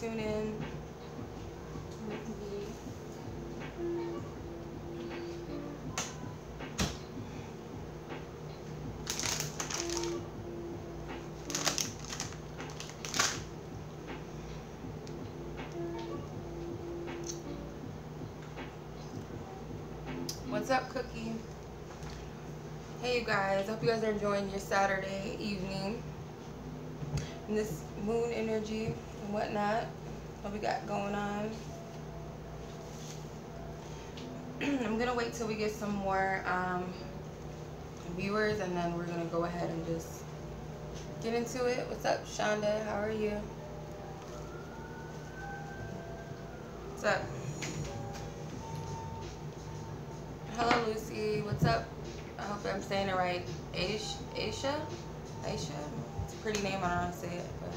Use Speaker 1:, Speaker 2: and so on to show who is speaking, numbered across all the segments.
Speaker 1: tune in. What's up, Cookie? Hey, you guys. Hope you guys are enjoying your Saturday evening. And this moon energy and whatnot. What we got going on. I'm gonna wait till we get some more viewers, and then we're gonna go ahead and just get into it. What's up, Shonda? How are you? What's up? Hello, Lucy. What's up? I hope I'm saying it right. Aisha? It's a pretty name. I don't know how to say it. But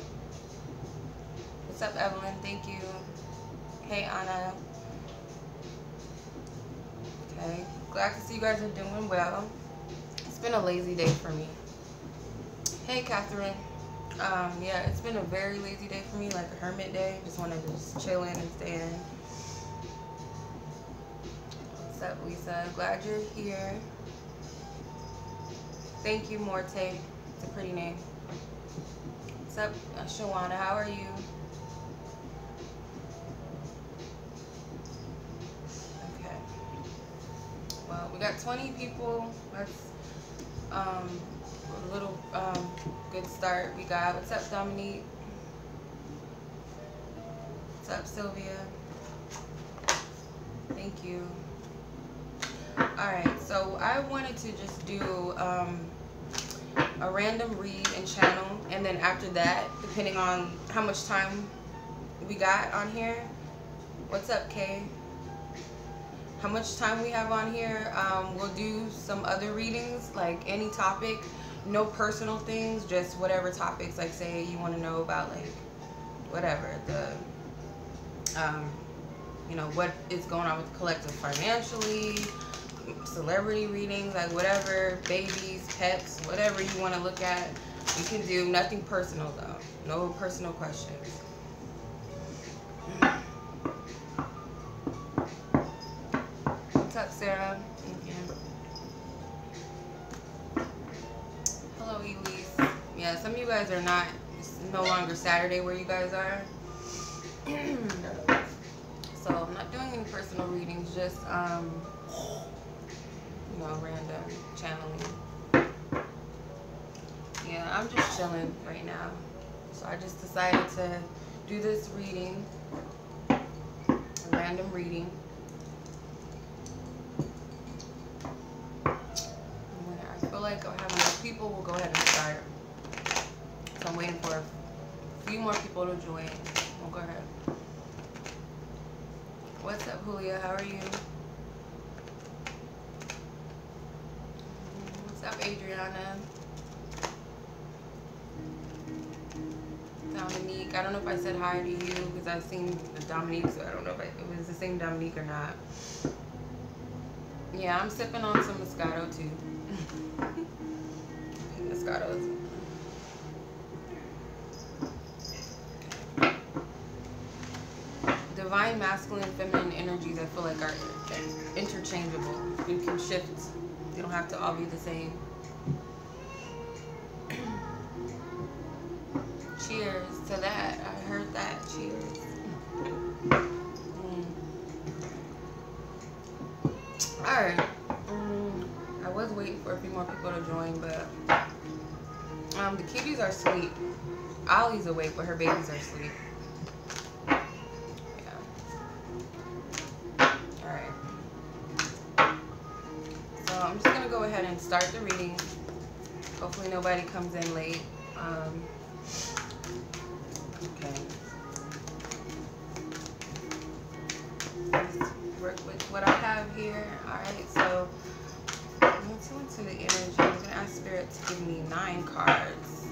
Speaker 1: what's up, Evelyn? Thank you. Hey, Anna. Okay. Glad to see you guys are doing well. It's been a lazy day for me. Hey, Catherine. Yeah, it's been a very lazy day for me, like a hermit day. Just wanted to just chill in and stay in. What's up, Lisa? Glad you're here. Thank you, Morte. It's a pretty name. What's up, Shawana? How are you? Okay. Well, we got 20 people. That's a little good start we got. What's up, Dominique? What's up, Sylvia? Thank you. Alright, so I wanted to just do a random read and channel, and then after that, depending on how much time we got on here. What's up, Kay? How much time we have on here, we'll do some other readings, like any topic, no personal things, just whatever topics, like say you want to know about, like whatever, the you know, what is going on with the collective financially, celebrity readings, like whatever, babies, pets, whatever you want to look at, you can do. Nothing personal though, no personal questions. What's up, Sarah? Thank you. Hello, Elise. Yeah, some of you guys are not, it's no longer Saturday where you guys are. So I'm not doing any personal readings, just you know, random channeling. Yeah, I'm just chilling right now. So I just decided to do this reading, a random reading. When I feel like I have enough people, we'll go ahead and start. So I'm waiting for a few more people to join. We'll go ahead. What's up, Julia? How are you? What's up, Adriana? Dominique. I don't know if I said hi to you because I've seen the Dominique, so I don't know if it was the same Dominique or not. Yeah, I'm sipping on some Moscato too. Moscato is... Divine masculine, feminine energies, I feel like are interchangeable. You can shift. They don't have to all be the same. Cheers to that. I heard that. Cheers. Alright. I was waiting for a few more people to join, but the kitties are asleep. Ollie's awake, but her babies are asleep. I'm just going to go ahead and start the reading. Hopefully nobody comes in late. Okay. Let's work with what I have here. Alright, so I'm going to go into the energy. I'm going to ask Spirit to give me 9 cards.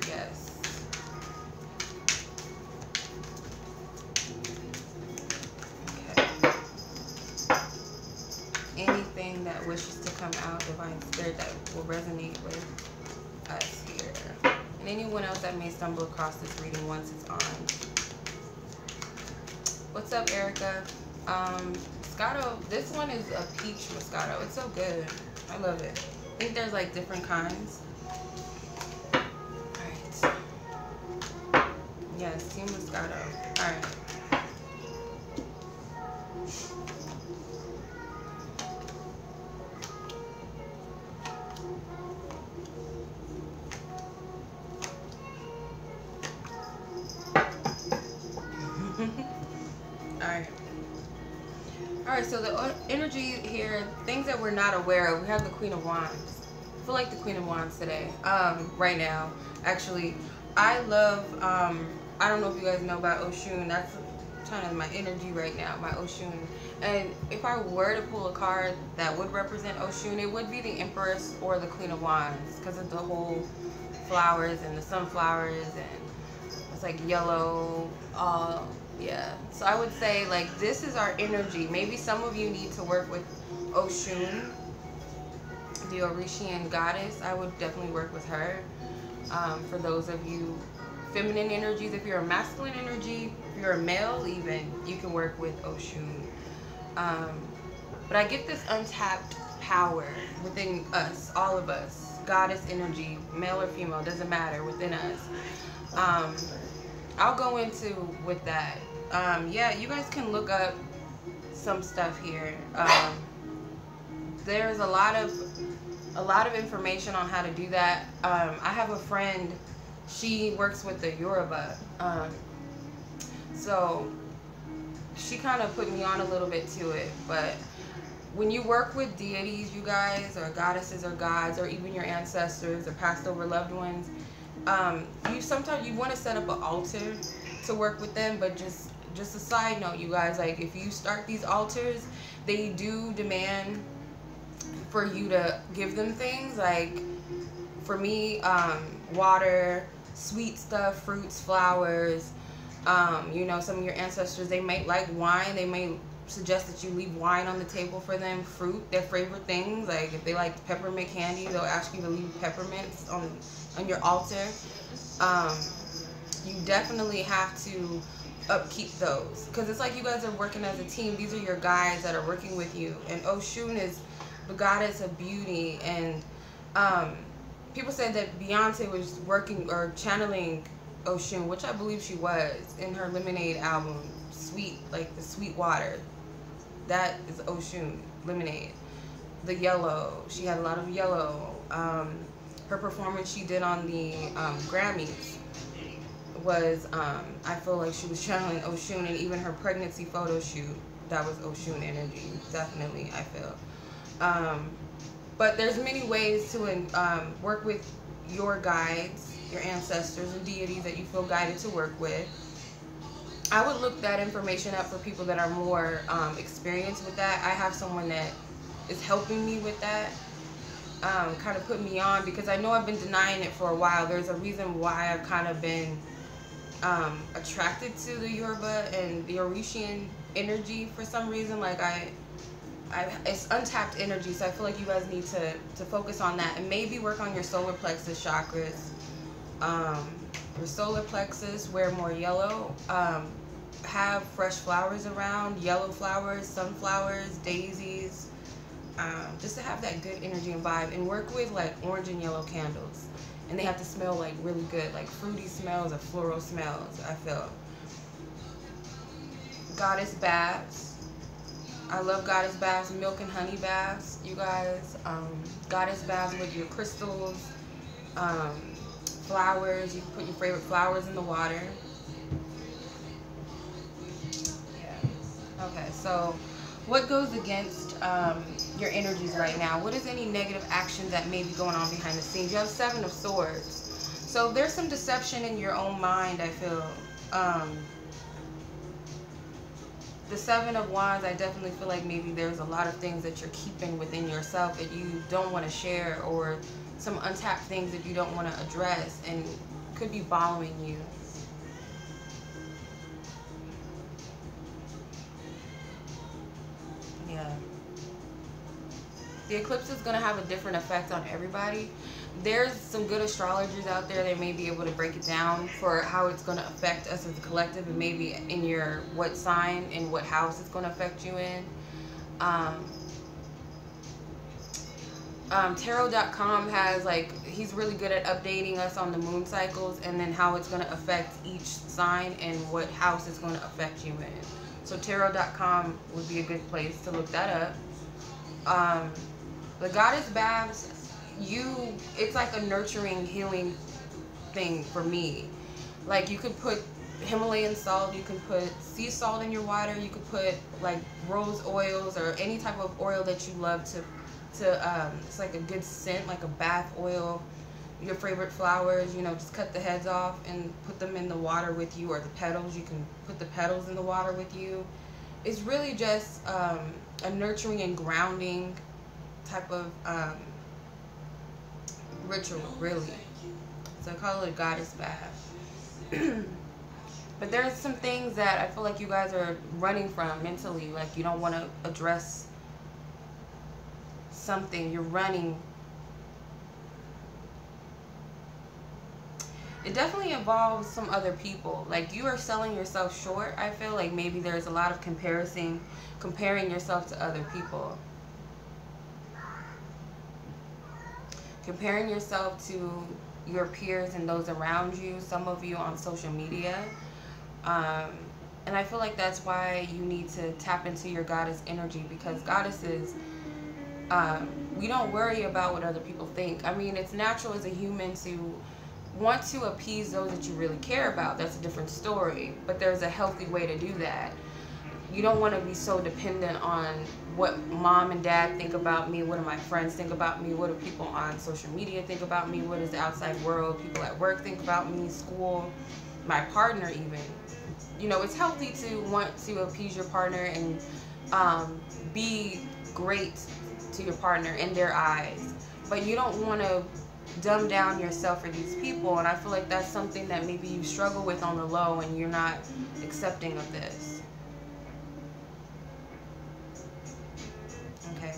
Speaker 1: Yes. Anything that wishes to come out, Divine Spirit, that will resonate with us here. And anyone else that may stumble across this reading once it's on. What's up, Erica? Moscato, this one is a peach Moscato. It's so good. I love it. I think there's like different kinds. Alright. Yes, Team Moscato. Alright. Alright, so the energy here, things that we're not aware of, we have the Queen of Wands. I feel like the Queen of Wands today, right now. Actually, I love, I don't know if you guys know about Oshun. That's kind of my energy right now, my Oshun. And if I were to pull a card that would represent Oshun, it would be the Empress or the Queen of Wands, because of the whole flowers and the sunflowers, and it's like yellow, yeah. So I would say, like, this is our energy. Maybe some of you need to work with Oshun, the Orishian goddess. I would definitely work with her. For those of you feminine energies, if you're a masculine energy, if you're a male even, you can work with Oshun. But I get this untapped power within us, all of us. Goddess energy, male or female, doesn't matter, within us. I'll go into with that. Yeah, you guys can look up some stuff here. There's a lot of information on how to do that. I have a friend, she works with the Yoruba, so she kind of put me on a little bit to it. But when you work with deities, you guys, or goddesses or gods, or even your ancestors or passed over loved ones, sometimes you want to set up an altar to work with them. But just a side note, you guys, like, if you start these altars, they do demand for you to give them things. Like, for me, water, sweet stuff, fruits, flowers. You know, some of your ancestors, they might like wine. They may suggest that you leave wine on the table for them. Fruit, their favorite things. Like, if they like peppermint candy, they'll ask you to leave peppermints on your altar. You definitely have to upkeep those, because it's like you guys are working as a team. These are your guys that are working with you. And Oshun is the goddess of beauty. And people said that Beyonce was working or channeling Oshun, which I believe she was, in her Lemonade album. Sweet, like the sweet water, that is Oshun. Lemonade. The yellow, she had a lot of yellow. Her performance she did on the Grammys was, I feel like she was channeling Oshun. And even her pregnancy photo shoot, that was Oshun energy, definitely, I feel. But there's many ways to work with your guides, your ancestors and deities that you feel guided to work with. I would look that information up for people that are more experienced with that. I have someone that is helping me with that, kind of put me on, because I know I've been denying it for a while. There's a reason why I've kind of been attracted to the Yoruba and the Orishian energy for some reason. Like, it's untapped energy, so I feel like you guys need to focus on that, and maybe work on your solar plexus chakras. Your solar plexus, wear more yellow. Have fresh flowers around, yellow flowers, sunflowers, daisies, just to have that good energy and vibe. And work with like orange and yellow candles, and they have to smell like really good, like fruity smells or floral smells, I feel. Goddess baths. I love goddess baths, milk and honey baths, you guys. Goddess baths with your crystals, flowers. You can put your favorite flowers in the water. Yeah. Okay, so what goes against your energies right now? What is any negative action that may be going on behind the scenes? You have Seven of Swords. So there's some deception in your own mind, I feel. The Seven of Wands, I definitely feel like maybe there's a lot of things that you're keeping within yourself that you don't want to share, or some untapped things that you don't want to address, and could be following you. Yeah. The eclipse is going to have a different effect on everybody. There's some good astrologers out there that may be able to break it down for how it's going to affect us as a collective, and maybe in your what sign and what house it's going to affect you in. Um, Tarot.com has, like, he's really good at updating us on the moon cycles and then how it's going to affect each sign and what house it's going to affect you in. So Tarot.com would be a good place to look that up. The goddess baths, it's like a nurturing, healing thing for me. Like, you could put Himalayan salt, you can put sea salt in your water, you could put like rose oils or any type of oil that you love to it's like a good scent, like a bath oil. Your favorite flowers, you know, just cut the heads off and put them in the water with you, or the petals, you can put the petals in the water with you. It's really just a nurturing and grounding type of ritual, really. So I call it a goddess bath. But there's some things that I feel like you guys are running from mentally, like you don't want to address something, you're running. It definitely involves some other people. Like, you are selling yourself short. I feel like maybe there's a lot of comparing yourself to other people. Comparing yourself to your peers and those around you, some of you on social media. And I feel like that's why you need to tap into your goddess energy, because goddesses, we don't worry about what other people think. I mean, it's natural as a human to want to appease those that you really care about. That's a different story. But there's a healthy way to do that. You don't want to be so dependent on what mom and dad think about me, what do my friends think about me, what do people on social media think about me, what does the outside world, people at work think about me, school, my partner even. You know, it's healthy to want to appease your partner and be great to your partner in their eyes. But you don't want to dumb down yourself for these people, and I feel like that's something that maybe you struggle with on the low and you're not accepting of this. Okay.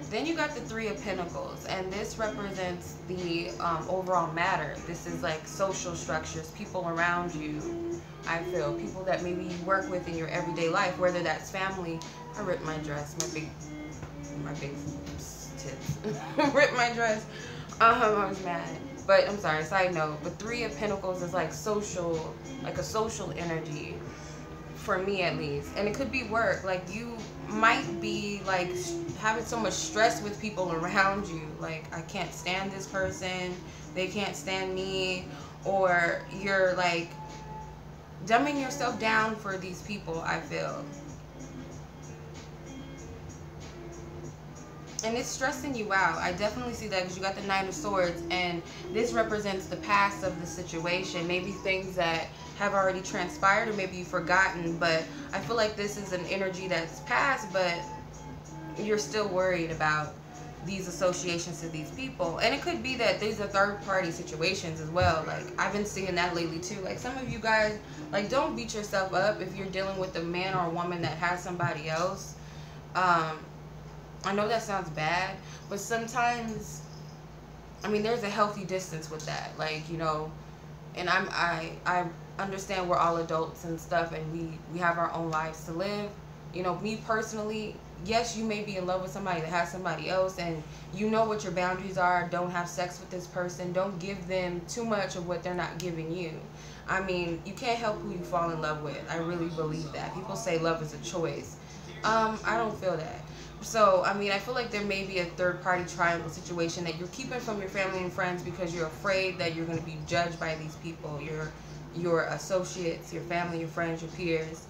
Speaker 1: Then you got the Three of Pentacles, and this represents the overall matter. This is like social structures, people around you. I feel people that maybe you work with in your everyday life, whether that's family. I ripped my dress, my big tits. Ripped my dress. I was mad. But I'm sorry, side note. But Three of Pentacles is like social, like a social energy. For me at least. And it could be work. Like, you might be like having so much stress with people around you. Like, I can't stand this person. They can't stand me. Or you're like dumbing yourself down for these people, I feel. And it's stressing you out. I definitely see that because you got the Nine of Swords, and this represents the past of the situation. Maybe things that have already transpired, or maybe you've forgotten, but I feel like this is an energy that's past, but you're still worried about these associations to these people. And it could be that these are third-party situations as well. Like, I've been seeing that lately too. Like, some of you guys, like, don't beat yourself up if you're dealing with a man or a woman that has somebody else. I know that sounds bad, but sometimes, I mean, there's a healthy distance with that. Like, you know, and I understand we're all adults and stuff, and we have our own lives to live. You know, me personally, yes, you may be in love with somebody that has somebody else, and you know what your boundaries are. Don't have sex with this person. Don't give them too much of what they're not giving you. I mean, you can't help who you fall in love with. I really believe that. People say love is a choice. I don't feel that. So, I mean, I feel like there may be a third-party triangle situation that you're keeping from your family and friends because you're afraid that you're going to be judged by these people, your associates, your family, your friends, your peers,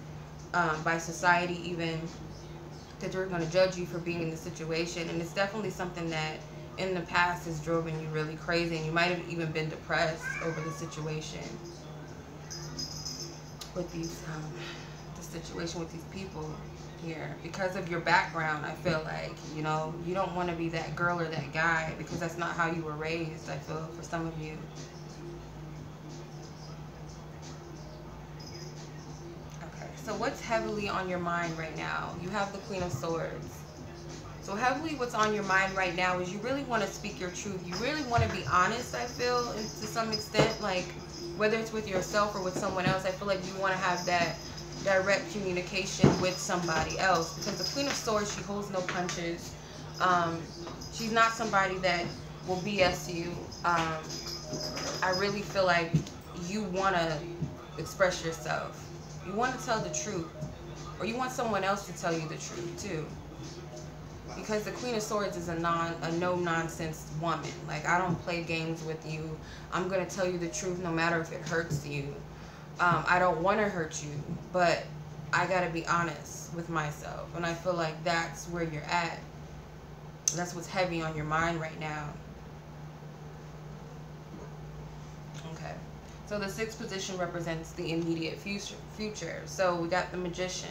Speaker 1: by society even, that they're going to judge you for being in the situation. And it's definitely something that in the past has driven you really crazy, and you might have even been depressed over the situation with these, the situation with these people here, because of your background. I feel like, you know, you don't want to be that girl or that guy because that's not how you were raised, I feel, for some of you. Okay, so what's heavily on your mind right now? You have the Queen of Swords. So So heavily what's on your mind right now is you really want to speak your truth. You really want to be honest, I feel, and to some extent, like whether it's with yourself or with someone else, I feel like you want to have that direct communication with somebody else, because the Queen of Swords, she holds no punches. She's not somebody that will BS you. I really feel like you want to express yourself. You want to tell the truth, or you want someone else to tell you the truth too. Because the Queen of Swords is a no-nonsense woman. Like, I don't play games with you. I'm going to tell you the truth no matter if it hurts you. I don't want to hurt you, but I got to be honest with myself. And I feel like that's where you're at. That's what's heavy on your mind right now. Okay. So the sixth position represents the immediate future. So we got the Magician.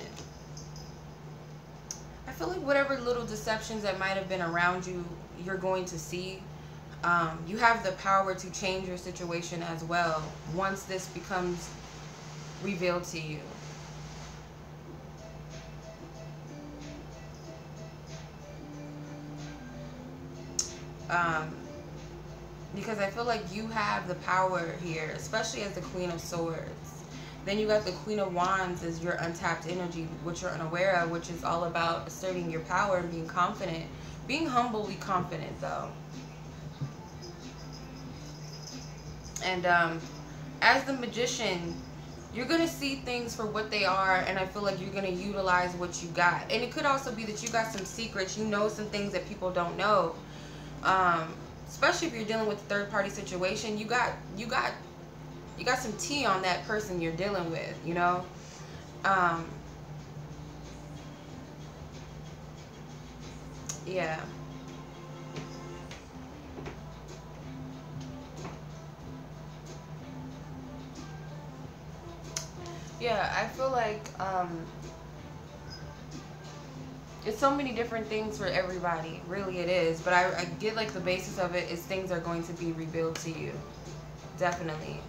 Speaker 1: I feel like whatever little deceptions that might have been around you, you're going to see. You have the power to change your situation as well once this becomes revealed to you. Because I feel like you have the power here, especially as the Queen of Swords. Then you got the Queen of Wands as your untapped energy, which you're unaware of, which is all about asserting your power and being confident. Being humbly confident, though. And as the Magician, you're going to see things for what they are, and I feel like you're going to utilize what you got. And it could also be that you got some secrets. You know some things that people don't know. Especially if you're dealing with a third-party situation, you got some tea on that person you're dealing with, you know. Yeah. Yeah, I feel like it's so many different things for everybody. Really, it is. But I get like the basis of it is things are going to be revealed to you. Definitely.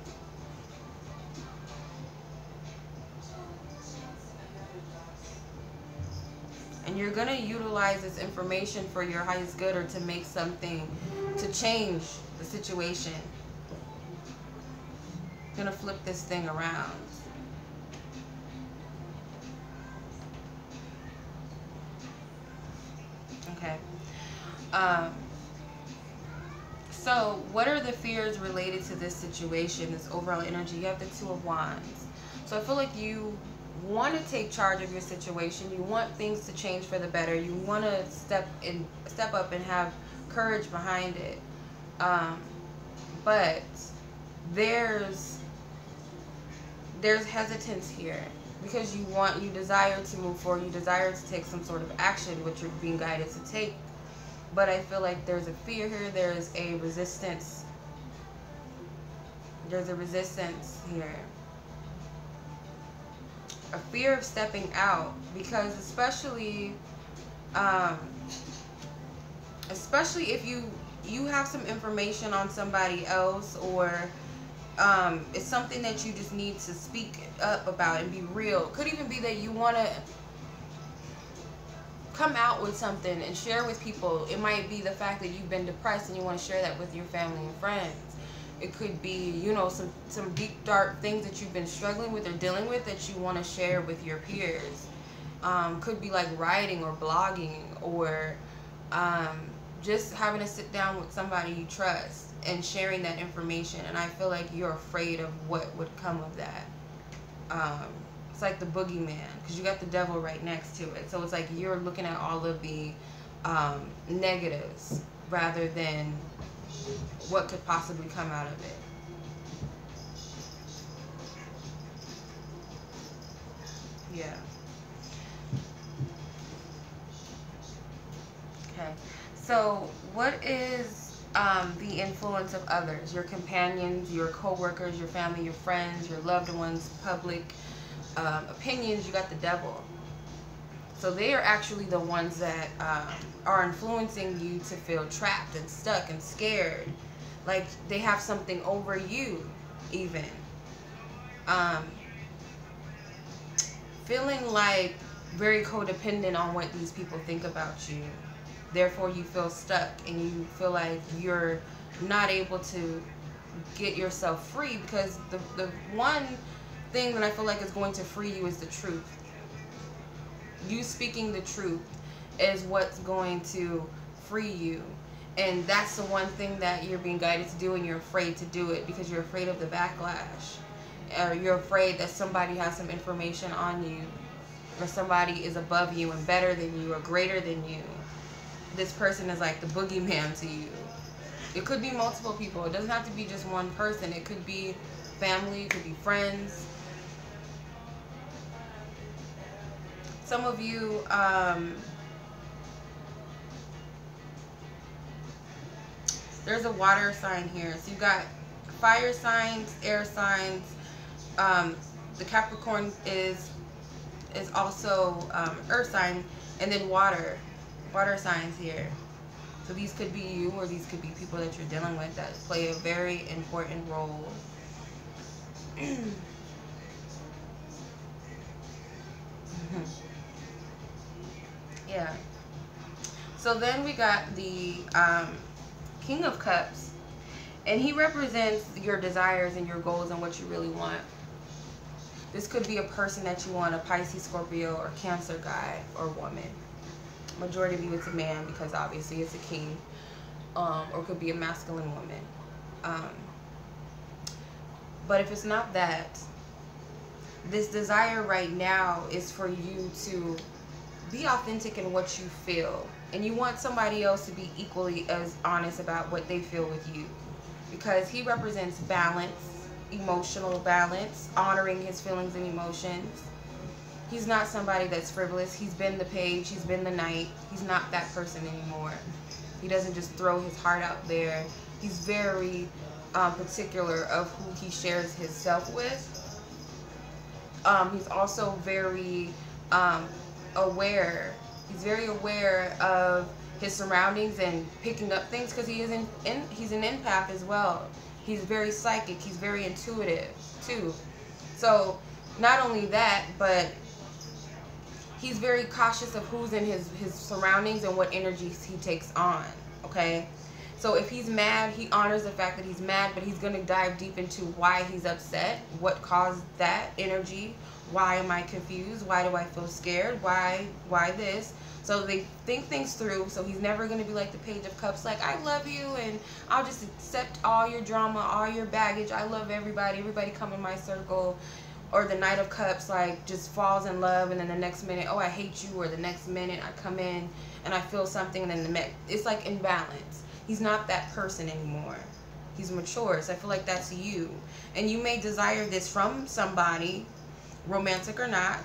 Speaker 1: And you're going to utilize this information for your highest good, or to make something, to change the situation. You're going to flip this thing around. Okay. So what are the fears related to this situation, this overall energy? You have the Two of Wands. So I feel like you want to take charge of your situation. You want things to change for the better. You want to step up and have courage behind it. But there's hesitance here, because you desire to move forward. You desire to take some sort of action, which you're being guided to take. But I feel like there's a fear here. There's a resistance. There's a resistance here. A fear of stepping out, because especially if you have some information on somebody else, or it's something that you just need to speak up about and be real. It could even be that you want to come out with something and share with people. It might be the fact that you've been depressed and you want to share that with your family and friends. It could be, you know, some deep, dark things that you've been struggling with or dealing with that you want to share with your peers. Could be like writing or blogging, or just having to sit down with somebody you trust and sharing that information. And I feel like you're afraid of what would come of that. It's like the boogeyman, because you got the devil right next to it. So it's like you're looking at all of the negatives rather than what could possibly come out of it. Yeah. Okay. So what is the influence of others? Your companions, your co-workers, your family, your friends, your loved ones, public opinions. You got the devil. So they are actually the ones that are influencing you to feel trapped and stuck and scared. Like they have something over you, even. Feeling like very codependent on what these people think about you. Therefore, you feel stuck and you feel like you're not able to get yourself free, because the one thing that I feel like is going to free you is the truth. You speaking the truth is what's going to free you. And that's the one thing that you're being guided to do, and you're afraid to do it because you're afraid of the backlash. Or you're afraid that somebody has some information on you, or somebody is above you and better than you or greater than you. This person is like the boogeyman to you. It could be multiple people. It doesn't have to be just one person. It could be family, it could be friends. Some of you, there's a water sign here. So you've got fire signs, air signs. The Capricorn is also earth sign, and then water signs here. So these could be you, or these could be people that you're dealing with that play a very important role. Yeah. So then we got the King of Cups, and he represents your desires and your goals and what you really want. This could be a person that you want, a Pisces, Scorpio, or Cancer guy or woman. Majority of you, it's a man because obviously it's a king, or it could be a masculine woman. But if it's not that, this desire right now is for you to be authentic in what you feel, and you want somebody else to be equally as honest about what they feel with you, because he represents balance, emotional balance, honoring his feelings and emotions. He's not somebody that's frivolous. He's been the page, he's been the knight. He's not that person anymore. He doesn't just throw his heart out there. He's very particular of who he shares his self with. He's also very aware. He's very aware of his surroundings and picking up things, because he's an empath as well. He's very psychic. He's very intuitive too. So not only that, but he's very cautious of who's in his surroundings and what energies he takes on, okay? So if he's mad, he honors the fact that he's mad, but he's going to dive deep into why he's upset, what caused that energy, why am I confused, why do I feel scared, why this? So they think things through, so he's never going to be like the Page of Cups, like, I love you, and I'll just accept all your drama, all your baggage, I love everybody come in my circle. Or the Knight of Cups, like, just falls in love, and then the next minute, oh, I hate you, or the next minute I come in and I feel something, and then it's like imbalance. He's not that person anymore. He's mature. So I feel like that's you. And you may desire this from somebody, romantic or not,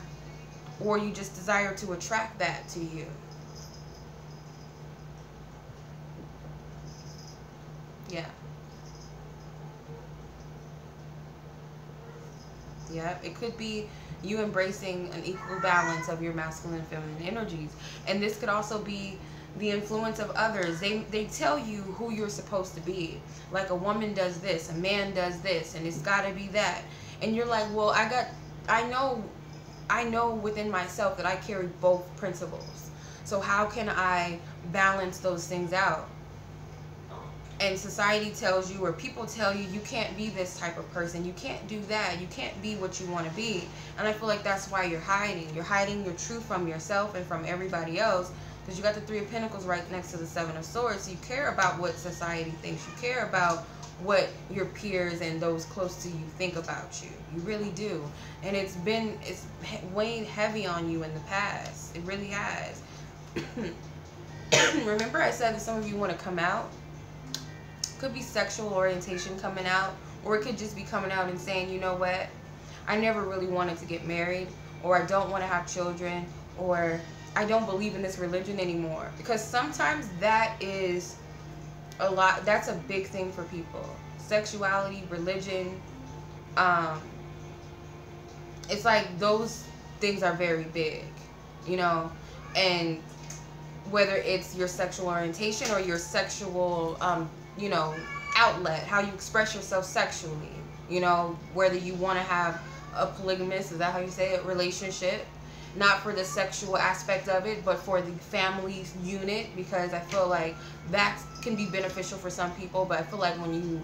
Speaker 1: or you just desire to attract that to you. Yeah. Yeah, it could be you embracing an equal balance of your masculine and feminine energies. And this could also be the influence of others. They tell you who you're supposed to be. Like, a woman does this, a man does this, and it's got to be that. And you're like, well, I know within myself that I carry both principles. So how can I balance those things out? And society tells you, or people tell you, you can't be this type of person. You can't do that. You can't be what you want to be. And I feel like that's why you're hiding. You're hiding your truth from yourself and from everybody else, because you got the Three of Pentacles right next to the Seven of Swords. So you care about what society thinks. You care about what your peers and those close to you think about you. You really do. And it's weighing heavy on you in the past. It really has. Remember I said that some of you want to come out? Could be sexual orientation coming out, or it could just be coming out and saying, you know what, I never really wanted to get married, or I don't want to have children, or I don't believe in this religion anymore. Because sometimes that is a lot, that's a big thing for people. Sexuality, religion, it's like those things are very big, you know. And whether it's your sexual orientation or your sexual you know, outlet, how you express yourself sexually, you know, whether you want to have a polygamous, is that how you say it, relationship, not for the sexual aspect of it, but for the family unit, because I feel like that can be beneficial for some people. But I feel like when you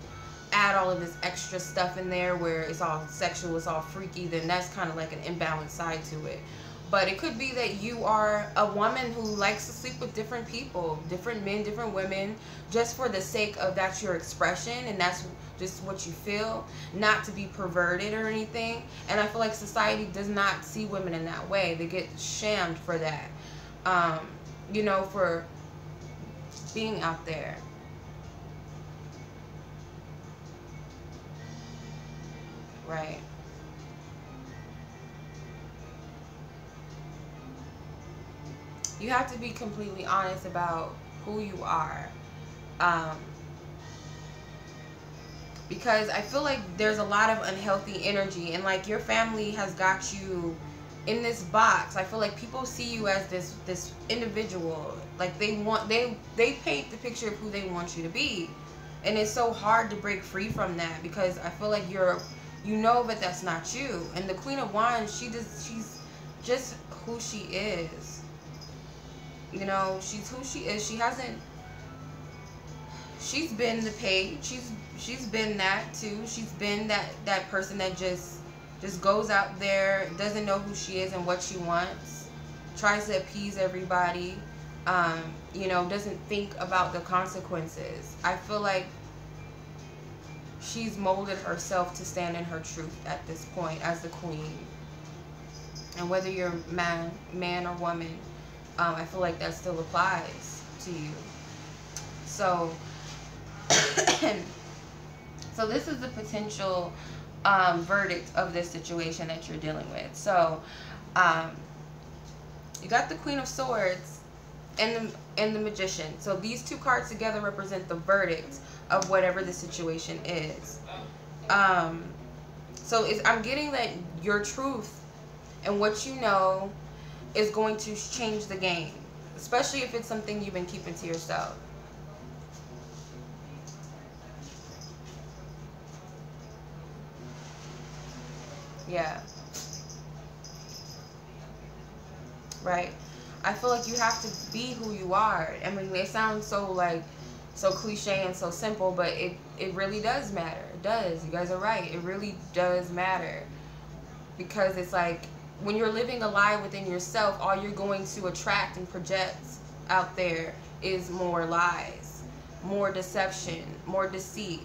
Speaker 1: add all of this extra stuff in there where it's all sexual, it's all freaky, then that's kind of like an imbalanced side to it. But it could be that you are a woman who likes to sleep with different people, different men, different women, just for the sake of that's your expression and that's just what you feel, not to be perverted or anything. And I feel like society does not see women in that way. They get shamed for that, you know, for being out there. Right. You have to be completely honest about who you are. Um, because I feel like there's a lot of unhealthy energy, and like your family has got you in this box. I feel like people see you as this individual. Like they paint the picture of who they want you to be. And it's so hard to break free from that, because I feel like you know that that's not you. And the Queen of Wands, she's just who she is. You know, she's who she is. She's been the page. She's been that too. She's been that person that just goes out there, doesn't know who she is and what she wants, tries to appease everybody, you know, doesn't think about the consequences. I feel like she's molded herself to stand in her truth at this point as the queen. And whether you're man or woman, I feel like that still applies to you. So, so this is the potential verdict of this situation that you're dealing with. So, you got the Queen of Swords and the Magician. So these two cards together represent the verdict of whatever the situation is. So I'm getting that your truth and what you know is going to change the game, especially if it's something you've been keeping to yourself. Yeah. Right. I feel like you have to be who you are. I mean, it sounds so cliche and so simple, but it really does matter. It does. You guys are right. It really does matter. Because it's like, when you're living a lie within yourself, all you're going to attract and project out there is more lies, more deception, more deceit.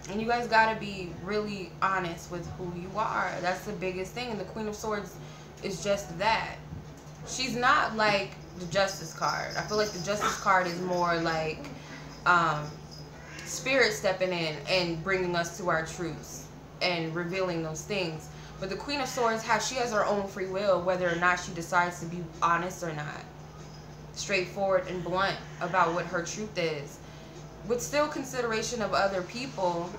Speaker 1: And you guys got to be really honest with who you are. That's the biggest thing. And the Queen of Swords is just that. She's not like the Justice card. I feel like the Justice card is more like Spirit stepping in and bringing us to our truths and revealing those things. But the Queen of Swords, she has her own free will, whether or not she decides to be honest or not. Straightforward and blunt about what her truth is, with still consideration of other people.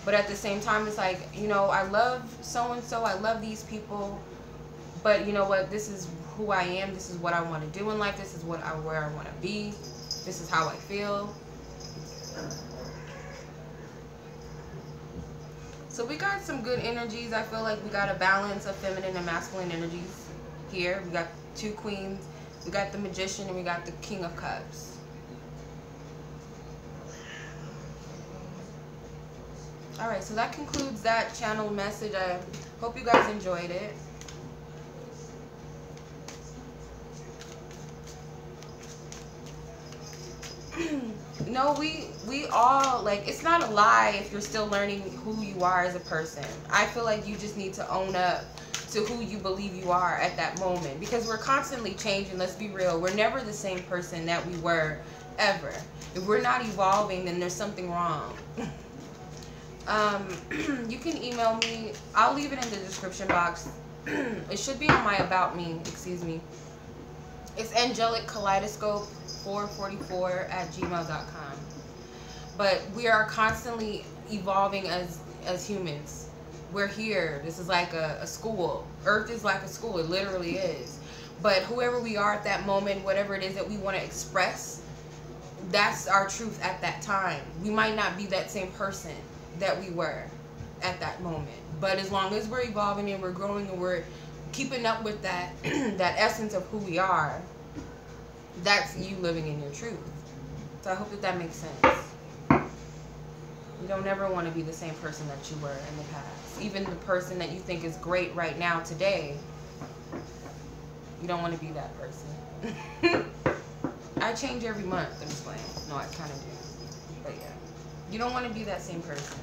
Speaker 1: But at the same time, it's like, you know, I love so-and-so, I love these people, but you know what, this is who I am, this is what I want to do in life, this is where I want to be, this is how I feel. So we got some good energies. I feel like we got a balance of feminine and masculine energies here. We got two queens, we got the Magician, and we got the King of Cups. Alright, so that concludes that channel message. I hope you guys enjoyed it. No, we all, like, it's not a lie if you're still learning who you are as a person. I feel like you just need to own up to who you believe you are at that moment, because we're constantly changing. Let's be real, we're never the same person that we were ever. If we're not evolving, then there's something wrong. You can email me. I'll leave it in the description box. It should be on my about me, excuse me. It's angelickaleidoscope444@gmail.com. But we are constantly evolving as humans. We're here. This is like a school. Earth is like a school. It literally is. But whoever we are at that moment, whatever it is that we want to express, that's our truth at that time. We might not be that same person that we were at that moment, but as long as we're evolving and we're growing and we're keeping up with that that essence of who we are, that's you living in your truth. So I hope that that makes sense. You don't ever want to be the same person that you were in the past. Even the person that you think is great right now today, you don't want to be that person. I change every month, I'm just playing. No, I kind of do. But yeah, you don't want to be that same person.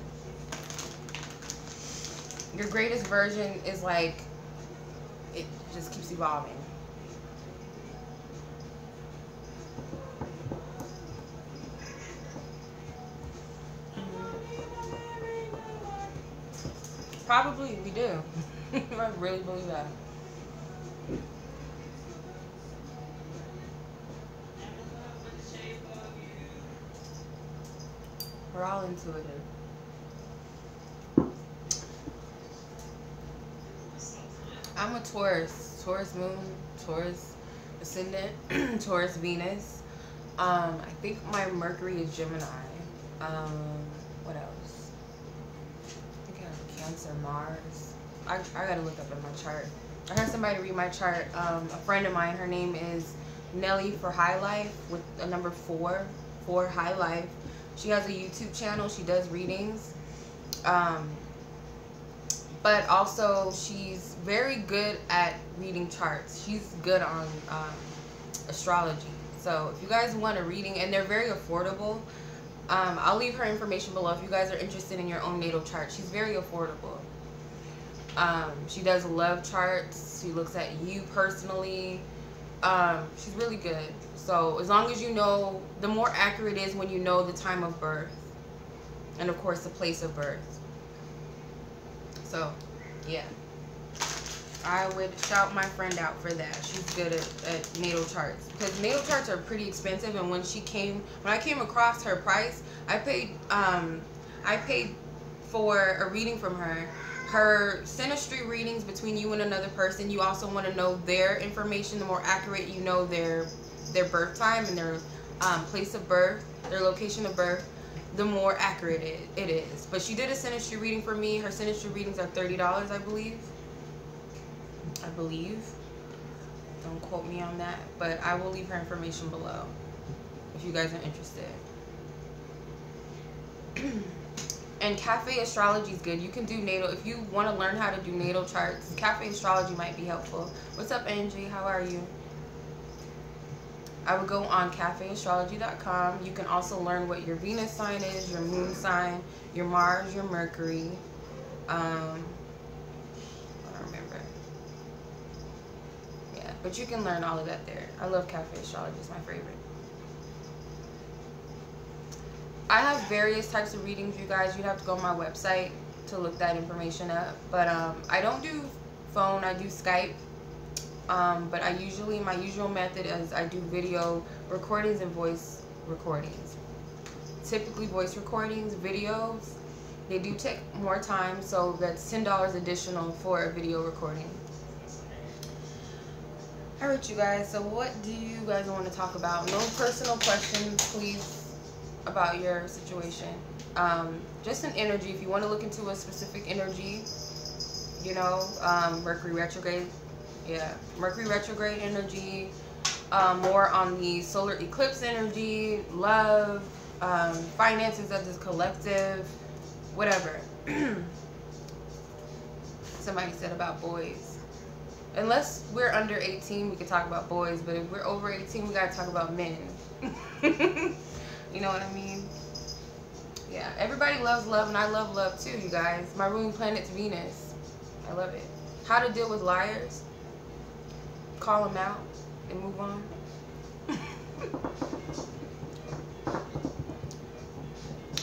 Speaker 1: Your greatest version is like, it just keeps evolving. Probably, we do. I really believe that. We're all intuitive. I'm a Taurus. Taurus moon, Taurus ascendant, Taurus Venus. I think my Mercury is Gemini. What else? I think I have Cancer, Mars. I gotta look up in my chart. I had somebody read my chart. A friend of mine, her name is Nelly for High Life with a number 4 for High Life. She has a YouTube channel. She does readings. But also she's very good at reading charts. She's good on astrology. So if you guys want a reading, and they're very affordable, I'll leave her information below if you guys are interested in your own natal chart. She's very affordable. She does love charts. She looks at you personally. She's really good. So as long as you know, the more accurate it is when you know the time of birth. And of course the place of birth. So, yeah. I would shout my friend out for that. She's good at natal charts. Because natal charts are pretty expensive, and when I came across her price, I paid for a reading from her. Her synastry readings between you and another person, you also want to know their information. The more accurate you know their birth time and their place of birth, their location of birth, the more accurate it is. But she did a synastry reading for me. Her synastry readings are $30, I believe. Don't quote me on that, but I will leave her information below if you guys are interested. And Cafe Astrology is good. You can do natal. If you want to learn how to do natal charts, Cafe Astrology might be helpful. What's up, Angie? How are you? I would go on cafeastrology.com. You can also learn what your Venus sign is, your moon sign, your Mars, your Mercury. I don't remember. Yeah, but you can learn all of that there. I love Cafe Astrology. It's my favorite. I have various types of readings, you guys. You'd have to go on my website to look that information up. But I don't do phone. I do Skype. But my usual method is I do video recordings and voice recordings. Typically voice recordings, videos, they do take more time, so that's $10 additional for a video recording. Alright, you guys, so what do you guys want to talk about? No personal questions, please, about your situation. Just an energy. If you want to look into a specific energy, you know, Mercury retrograde. Yeah, Mercury retrograde energy, more on the solar eclipse energy, love, finances as a collective, whatever. Somebody said about boys. Unless we're under 18, we can talk about boys, but if we're over 18, we gotta talk about men. You know what I mean? Yeah, everybody loves love, and I love love too, you guys. My ruling planet's Venus. I love it. How to deal with liars. Call them out and move on.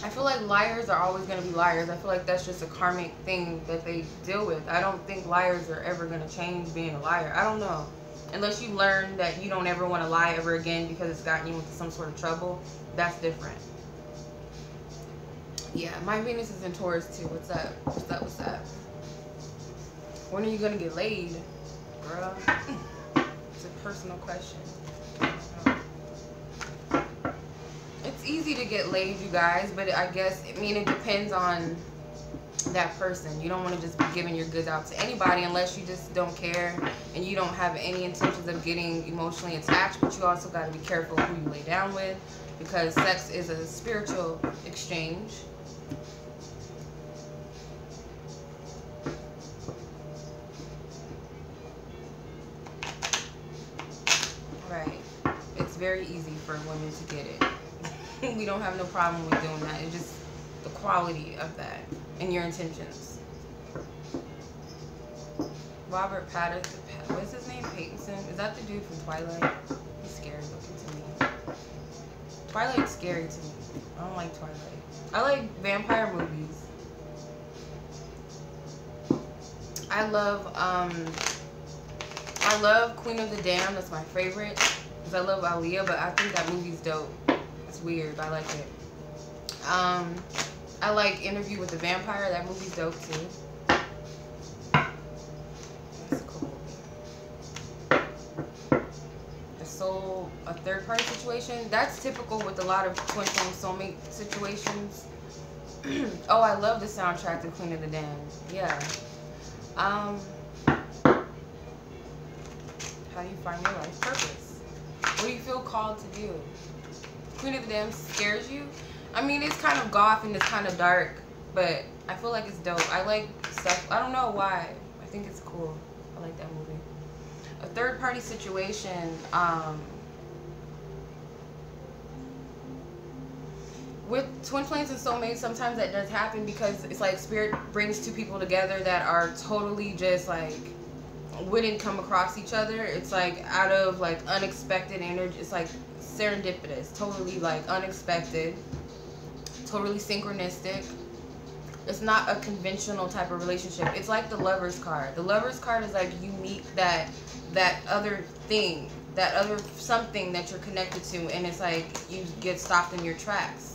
Speaker 1: I feel like liars are always going to be liars. I feel like that's just a karmic thing that they deal with. I don't think liars are ever going to change being a liar. I don't know. Unless you learn that you don't ever want to lie ever again because it's gotten you into some sort of trouble. That's different. Yeah, my Venus is in Taurus too. What's up? What's up? What's up? When are you going to get laid, girl? It's a personal question. easy to get laid, you guys, but I guess, I mean, it depends on that person. You don't want to just be giving your goods out to anybody unless you just don't care and you don't have any intentions of getting emotionally attached. But you also got to be careful who you lay down with, because sex is a spiritual exchange. Right. It's very easy for women to get it. We don't have no problem with doing that. It's just the quality of that and your intentions. Robert Pattinson, what's his name? Pattinson? Is that the dude from Twilight? He's scary looking to me. Twilight's scary to me. I don't like Twilight. I like vampire movies. I love Queen of the Damned. That's my favorite. Because I love Aaliyah, but I think that movie's dope. It's weird, but I like it. I like Interview with the Vampire. That movie's dope too. That's cool. A third party situation. That's typical with a lot of twin flame soulmate situations. Oh, I love the soundtrack to Queen of the Damned. Yeah. How do you find your life purpose? What do you feel called to do? Queen of the Damned scares you? I mean, it's kind of goth and it's kind of dark, but I feel like it's dope. I like stuff. I don't know why. I think it's cool. I like that movie. A third party situation. With twin flames and soulmates, sometimes that does happen because it's like spirit brings two people together that are totally just like wouldn't come across each other. It's like out of like unexpected energy. It's like serendipitous, totally like unexpected, totally synchronistic. It's not a conventional type of relationship. It's like the Lover's card. The Lover's card is like you meet that other thing, that other something that you're connected to, and it's like you get stopped in your tracks.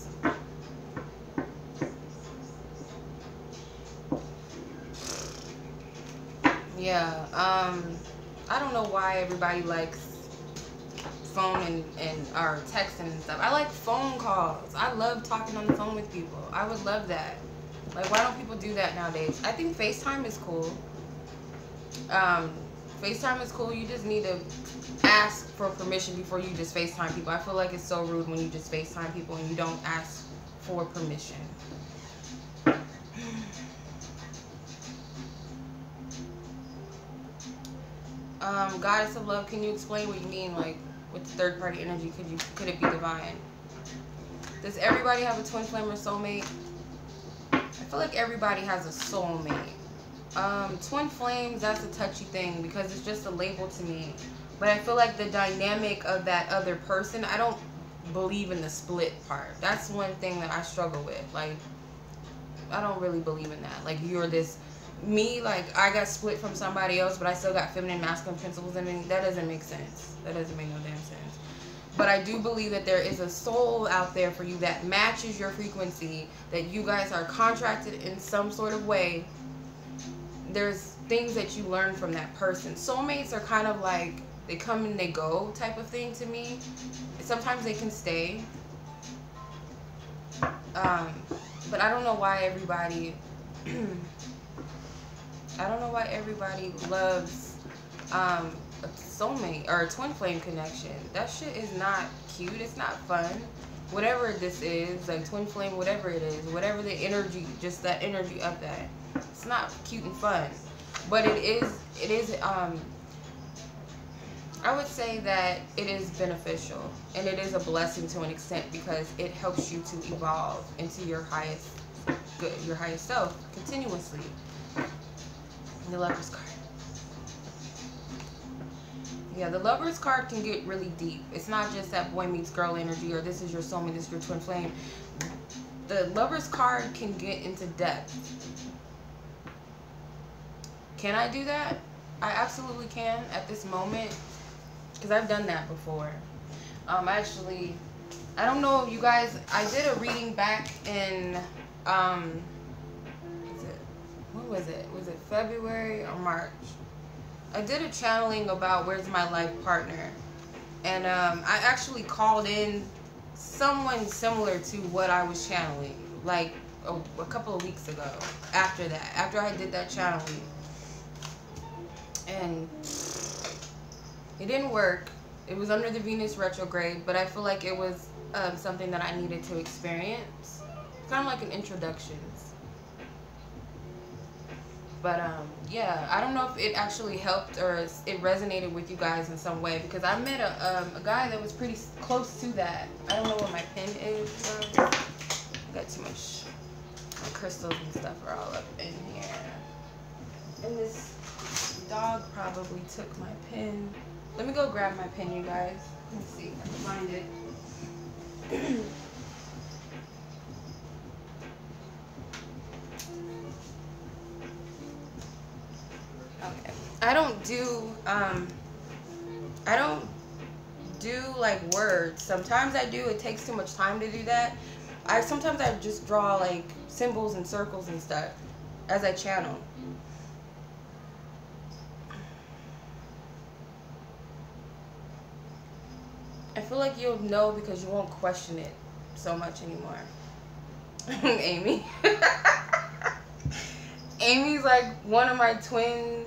Speaker 1: Yeah, I don't know why everybody likes phone and or texting and stuff. I like phone calls. I love talking on the phone with people. I would love that. Like, why don't people do that nowadays? I think FaceTime is cool. FaceTime is cool. You just need to ask for permission before you just FaceTime people. I feel like it's so rude when you just FaceTime people and you don't ask for permission. Goddess of love, can you explain what you mean, like, with third party energy? Could it be divine? Does everybody have a twin flame or soulmate? I feel like everybody has a soulmate. Twin flames, that's a touchy thing because it's just a label to me. But I feel like the dynamic of that other person, I don't believe in the split part. That's one thing that I struggle with. Like, I don't really believe in that. Like, you're this... Me, like, I got split from somebody else, but I still got feminine, masculine principles. I mean, that doesn't make sense. That doesn't make no damn sense. But I do believe that there is a soul out there for you that matches your frequency, that you guys are contracted in some sort of way. There's things that you learn from that person. Soulmates are kind of like, they come and they go type of thing to me. Sometimes they can stay. But I don't know why everybody... I don't know why everybody loves a soulmate or a twin flame connection. That shit is not cute. It's not fun. Whatever this is, like twin flame, whatever it is, whatever the energy, just that energy of that. It's not cute and fun. But it is I would say that it is beneficial and it is a blessing to an extent because it helps you to evolve into your highest good, your highest self continuously. The Lover's card. Yeah, the Lover's card can get really deep. It's not just that boy meets girl energy or this is your soulmate, this is your twin flame. The Lover's card can get into depth. Can I do that? I absolutely can at this moment because I've done that before. Actually, I don't know if you guys, I did a reading back in when was it? Was it February or March? I did a channeling about where's my life partner. And I actually called in someone similar to what I was channeling, like a couple of weeks ago. After that, after I did that channeling, and it didn't work. It was under the Venus retrograde, but I feel like it was something that I needed to experience. Kind of like an introduction. But yeah, I don't know if it actually helped or it resonated with you guys in some way, because I met a guy that was pretty close to that. I don't know where my pen is. I got too much. My crystals and stuff are all up in here. And this dog probably took my pen. Let me go grab my pen, you guys. Let me see if I can find it. Okay. I don't do like words. Sometimes I do. It takes too much time to do that. Sometimes I just draw like symbols and circles and stuff as I channel. I feel like you'll know because you won't question it so much anymore. Amy. Amy's like one of my twin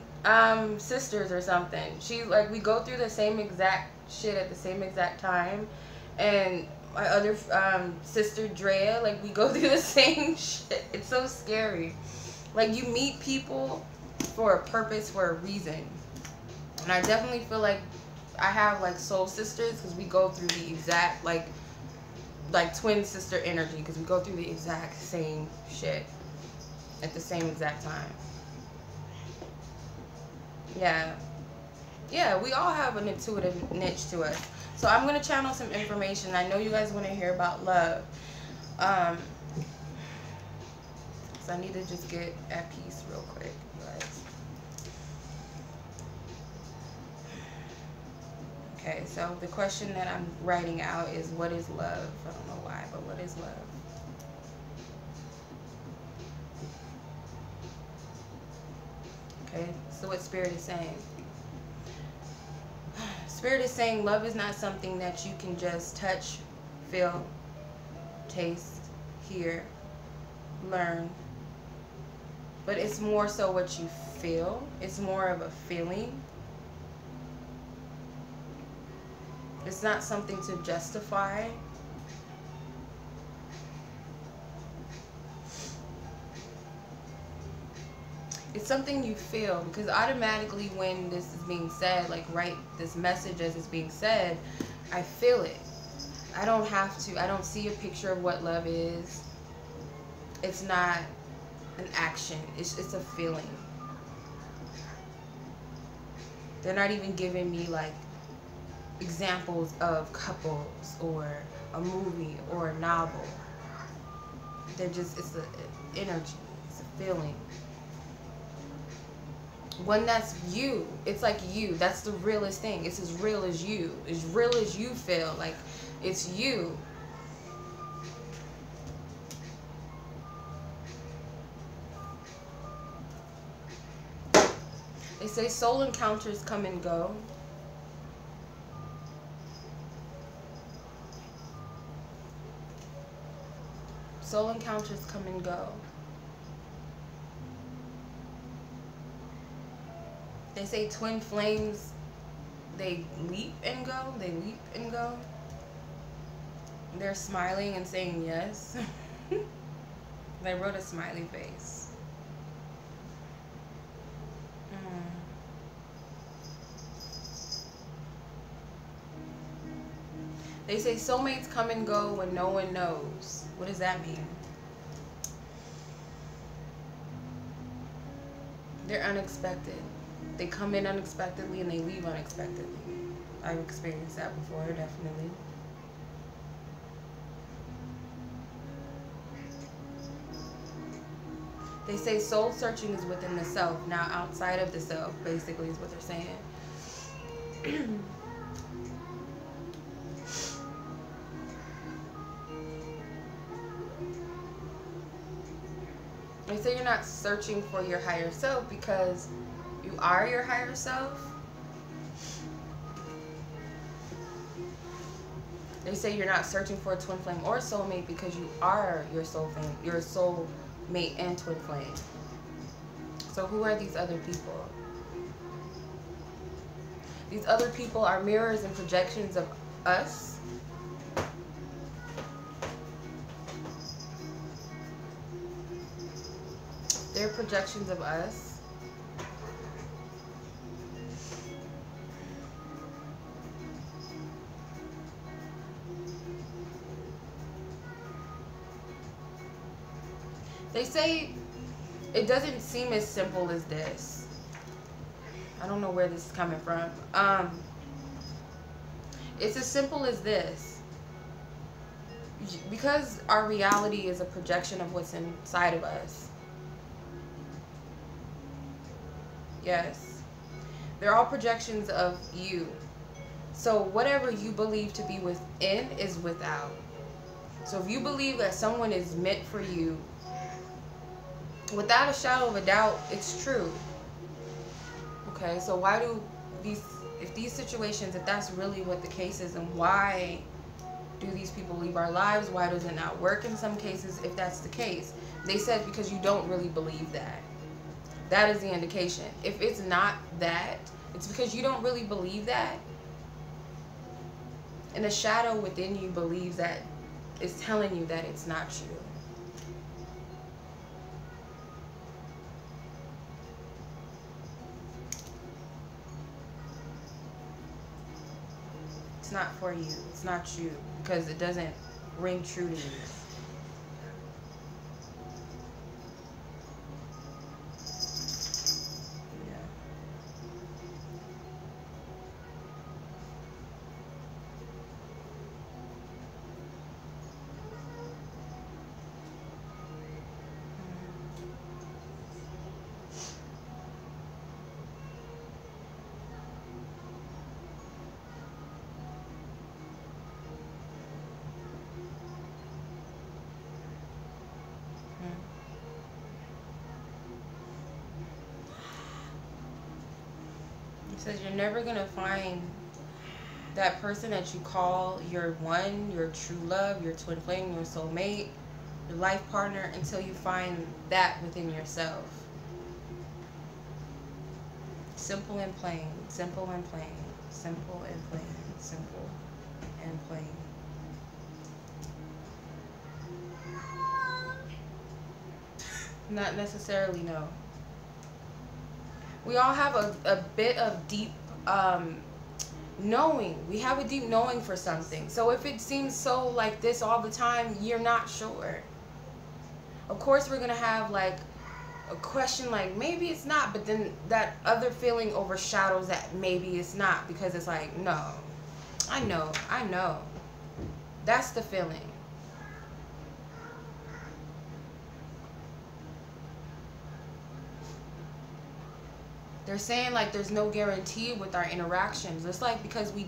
Speaker 1: sisters or something. She's like, we go through the same exact shit at the same exact time. And my other sister Drea, like we go through the same shit. It's so scary. Like you meet people for a purpose, for a reason. And I definitely feel like I have like soul sisters because we go through the exact like twin sister energy, because we go through the exact same shit at the same exact time. Yeah, we all have an intuitive niche to us. So I'm gonna channel some information. I know you guys want to hear about love, so I need to just get at peace real quick, you guys. Okay, so the question that I'm writing out is, what is love? I don't know why, but what is love? Okay, so what Spirit is saying? Spirit is saying love is not something that you can just touch, feel, taste, hear, learn. But it's more so what you feel. It's more of a feeling. It's not something to justify. It's something you feel, because automatically when this is being said, like right, this message as it's being said, I feel it. I don't have to. I don't see a picture of what love is. It's not an action. It's a feeling. They're not even giving me like examples of couples or a movie or a novel. They're just, it's an energy, it's a feeling. One that's you. It's like you. That's the realest thing. It's as real as you. As real as you feel. Like it's you. They say soul encounters come and go. Soul encounters come and go. They say twin flames, they leap and go. They leap and go. They're smiling and saying yes. They wrote a smiley face. They say soulmates come and go when no one knows. What does that mean? They're unexpected. They come in unexpectedly and they leave unexpectedly. I've experienced that before, definitely. They say soul searching is within the self, now outside of the self, basically, is what they're saying. They say you're not searching for your higher self because you are your higher self. They say you're not searching for a twin flame or soulmate because you are your soul flame, your soul mate and twin flame. So who are these other people? These other people are mirrors and projections of us. They're projections of us. They say it doesn't seem as simple as this. I don't know where this is coming from. It's as simple as this. Because our reality is a projection of what's inside of us. Yes. They're all projections of you. So whatever you believe to be within is without. So if you believe that someone is meant for you, without a shadow of a doubt, it's true. Okay, so why do if these situations, if that's really what the case is, and why do these people leave our lives? Why does it not work in some cases if that's the case? They said because you don't really believe that. That is the indication. If it's not that, it's because you don't really believe that. And the shadow within you believes that, is telling you that it's not true. It's not for you. It's not you. Because it doesn't ring true to you. It says you're never going to find that person that you call your one, your true love, your twin flame, your soulmate, your life partner, until you find that within yourself. Simple and plain, simple and plain, simple and plain, simple and plain. Not necessarily, no. We all have a bit of deep knowing. We have a deep knowing for something. So if it seems so like this all the time, you're not sure. Of course, we're going to have like a question like, maybe it's not. But then that other feeling overshadows that maybe it's not. Because it's like, no, I know. That's the feeling. They're saying like there's no guarantee with our interactions. It's like because we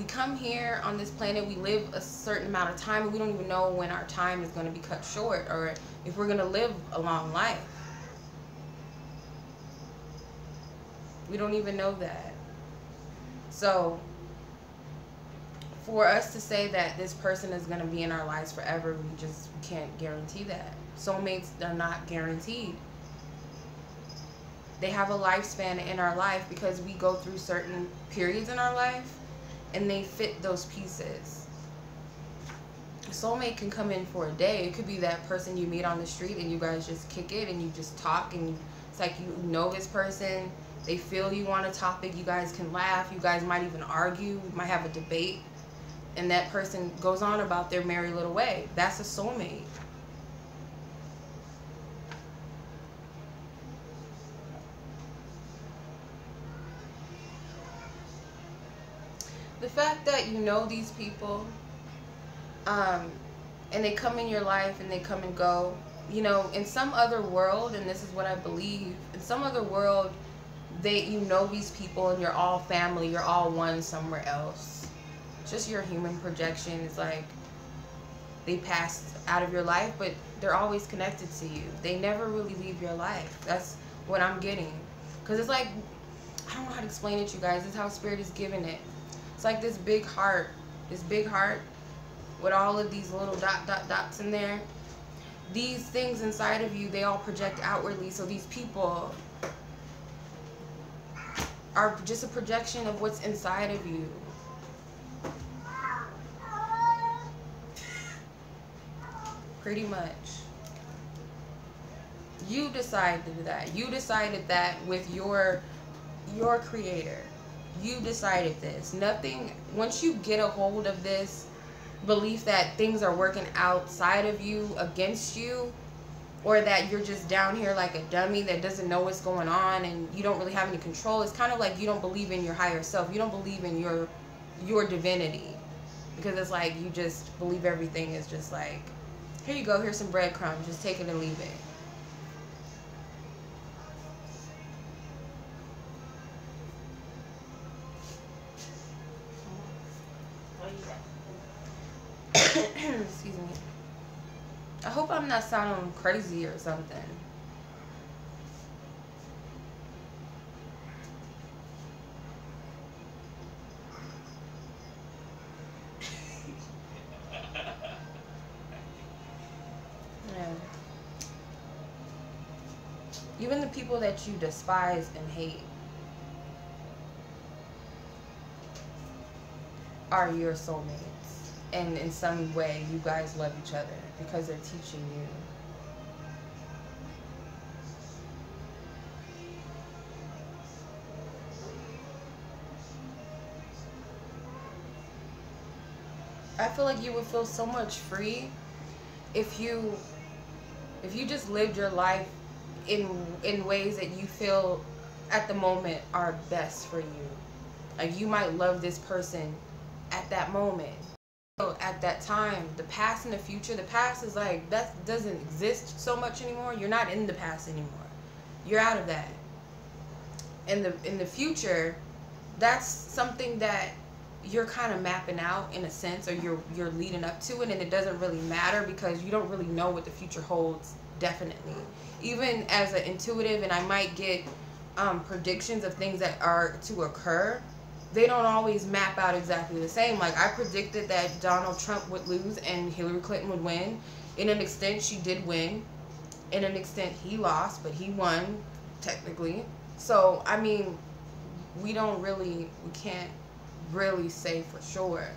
Speaker 1: come here on this planet, we live a certain amount of time, and we don't even know when our time is going to be cut short or if we're going to live a long life. We don't even know that. So for us to say that this person is going to be in our lives forever, we can't guarantee that. Soulmates are not guaranteed. They have a lifespan in our life because we go through certain periods in our life and they fit those pieces. A soulmate can come in for a day. It could be that person you meet on the street and you guys just kick it and you just talk, and it's like you know this person. They feel you on a topic. You guys can laugh. You guys might even argue. You might have a debate. And that person goes on about their merry little way. That's a soulmate. The fact that you know these people, and they come in your life and they come and go, you know, in some other world, and this is what I believe, in some other world, you know these people and you're all family, you're all one somewhere else. Just your human projection is like, they passed out of your life, but they're always connected to you. They never really leave your life. That's what I'm getting. Because it's like, I don't know how to explain it, you guys. It's how Spirit is giving it. It's like this big heart, this big heart with all of these little dots in there. These things inside of you, they all project outwardly. So these people are just a projection of what's inside of you. Pretty much. You decided that. You decided that with your creator. You decided this. Nothing, once you get a hold of this belief that things are working outside of you against you, or that you're just down here like a dummy that doesn't know what's going on and you don't really have any control, it's kind of like you don't believe in your higher self. You don't believe in your divinity, because it's like you just believe everything is just like, here you go, here's some breadcrumbs, just take it and leave it. Excuse me. I hope I'm not sounding crazy or something. Yeah. Even the people that you despise and hate are your soulmates. And in some way, you guys love each other because they're teaching you. I feel like you would feel so much free if you just lived your life in ways that you feel at the moment are best for you. Like, you might love this person at that moment, at that time. The past and the future, the past is like, that doesn't exist so much anymore. You're not in the past anymore. You're out of that. In the future, that's something that you're kind of mapping out in a sense, or you're leading up to it, and it doesn't really matter because you don't really know what the future holds. Definitely, even as an intuitive, and I might get predictions of things that are to occur, they don't always map out exactly the same. Like, I predicted that Donald Trump would lose and Hillary Clinton would win. In an extent, she did win. In an extent, he lost, but he won technically. So I mean, we can't really say for sure.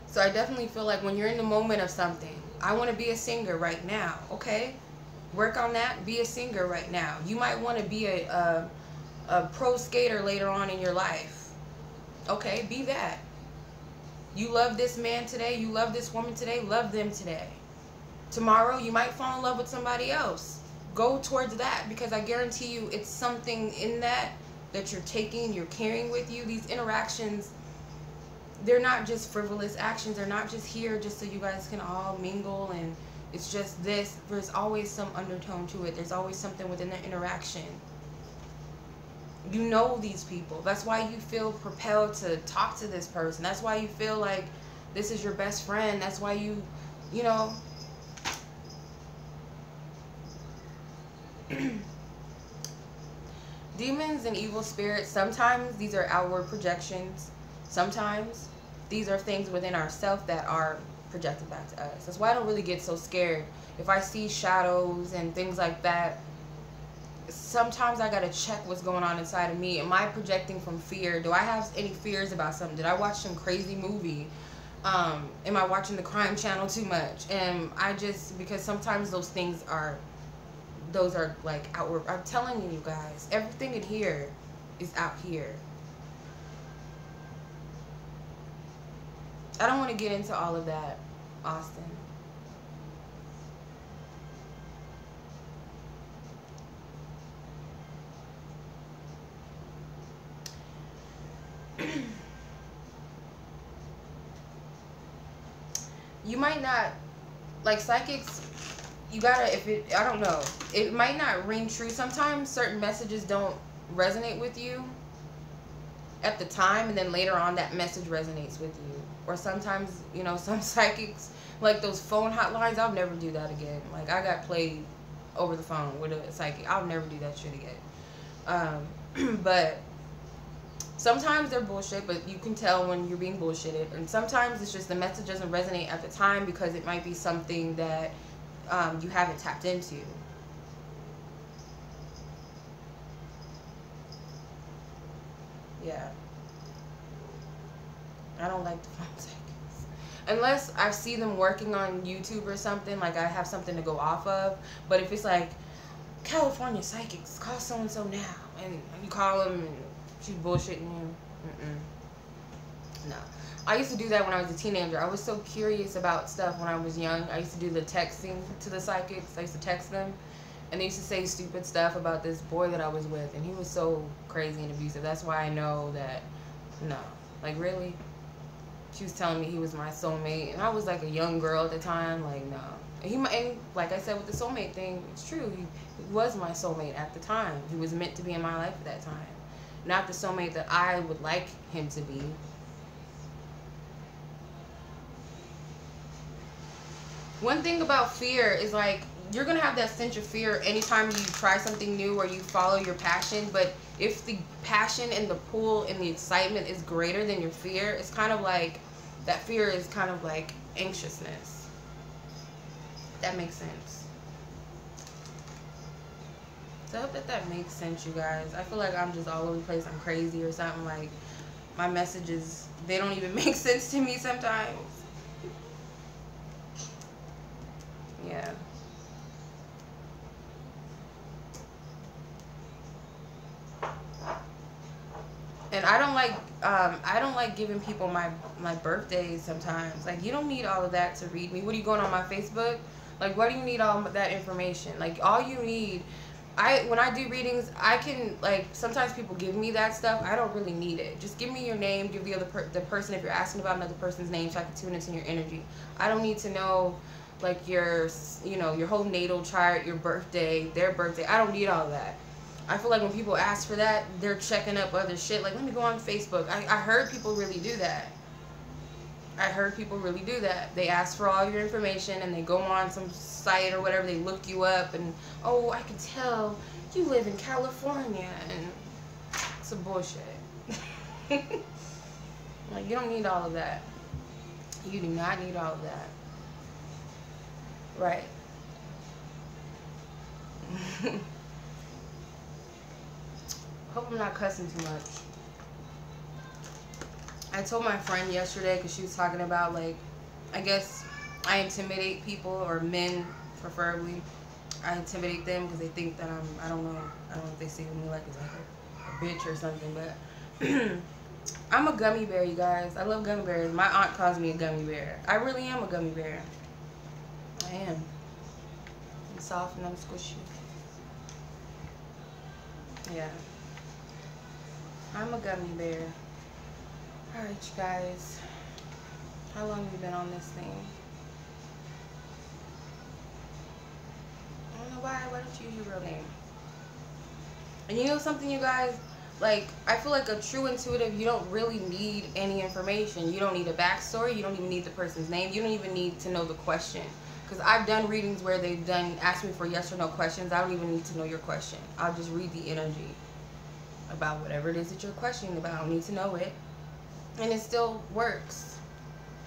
Speaker 1: So I definitely feel like when you're in the moment of something, I want to be a singer right now. Okay, work on that. Be a singer right now. You might want to be a pro skater later on in your life. Okay, be that. You love this man today, you love this woman today, love them today. Tomorrow you might fall in love with somebody else. Go towards that, because I guarantee you it's something in that you're taking, you're carrying with you. These interactions, they're not just frivolous actions. They're not just here just so you guys can all mingle and it's just this. There's always some undertone to it. There's always something within the interaction. You know these people. That's why you feel propelled to talk to this person. That's why you feel like this is your best friend. That's why you know. Demons and evil spirits, sometimes these are outward projections. Sometimes these are things within ourselves that are projected back to us. That's why I don't really get so scared. If I see shadows and things like that, sometimes I gotta check what's going on inside of me. Am I projecting from fear? Do I have any fears about something? Did I watch some crazy movie? Am I watching the crime channel too much? And because sometimes those things are like outward. I'm telling you guys, everything in here is out here. I don't want to get into all of that, Austin. You might not, like psychics, you gotta, I don't know, it might not ring true. Sometimes certain messages don't resonate with you at the time, and then later on that message resonates with you. Or sometimes, some psychics, like those phone hotlines, I'll never do that again. Like, I got played over the phone with a psychic. I'll never do that shit again. But Sometimes they're bullshit, but you can tell when you're being bullshitted. And sometimes it's just the message doesn't resonate at the time because it might be something that you haven't tapped into. Yeah. I don't like the phone psychics. Unless I see them working on YouTube or something, like I have something to go off of. But if it's like, California psychics, call so-and-so now. And you call them and she's bullshitting you. No. I used to do that when I was a teenager. I was so curious about stuff when I was young. I used to do the texting to the psychics. I used to text them. And they used to say stupid stuff about this boy that I was with. And he was so crazy and abusive. That's why I know that, no. Like, really? She was telling me he was my soulmate. And I was like a young girl at the time. Like, no. And like I said with the soulmate thing, it's true. He was my soulmate at the time. He was meant to be in my life at that time. Not the soulmate that I would like him to be. One thing about fear is, like, you're going to have that sense of fear anytime you try something new or you follow your passion. But if the passion and the pull and the excitement is greater than your fear, it's kind of like, that fear is kind of like anxiousness. That makes sense. So I hope that makes sense, you guys. I feel like I'm just all over the place. I'm crazy or something. Like, my messages, they don't even make sense to me sometimes. Yeah. And I don't like giving people my birthdays sometimes. Like, you don't need all of that to read me. What are you going on my Facebook? Like, why do you need all of that information? Like, all you need, when I do readings, I can, like, sometimes people give me that stuff. I don't really need it. Just give me your name, give the the person, if you're asking about another person's name, so I can tune into your energy. I don't need to know, like, your, you know, your whole natal chart, your birthday, their birthday. I don't need all of that. I feel like when people ask for that, they're checking up other shit. Like, let me go on Facebook. I heard people really do that. I heard people really do that. They ask for all your information and they go on some site or whatever. They look you up and, oh, I can tell you live in California. And it's some bullshit. Like, you don't need all of that. You do not need all of that. Right. Hope I'm not cussing too much. I told my friend yesterday, because she was talking about, like, I guess I intimidate people, or men preferably. I intimidate them because they think that I don't know if they see me like a bitch or something, but I'm a gummy bear, you guys. I love gummy bears. My aunt calls me a gummy bear. I really am a gummy bear. I am. I'm soft and I'm squishy. Yeah. I'm a gummy bear. Alright, you guys. How long have you been on this thing? I don't know why. Why don't you use your real name? And you know something, you guys? Like, I feel like a true intuitive, you don't really need any information. You don't need a backstory. You don't even need the person's name. You don't even need to know the question. Because I've done readings where they've asked me for yes or no questions. I don't even need to know your question. I'll just read the energy about whatever it is that you're questioning about. I don't need to know it. And it still works.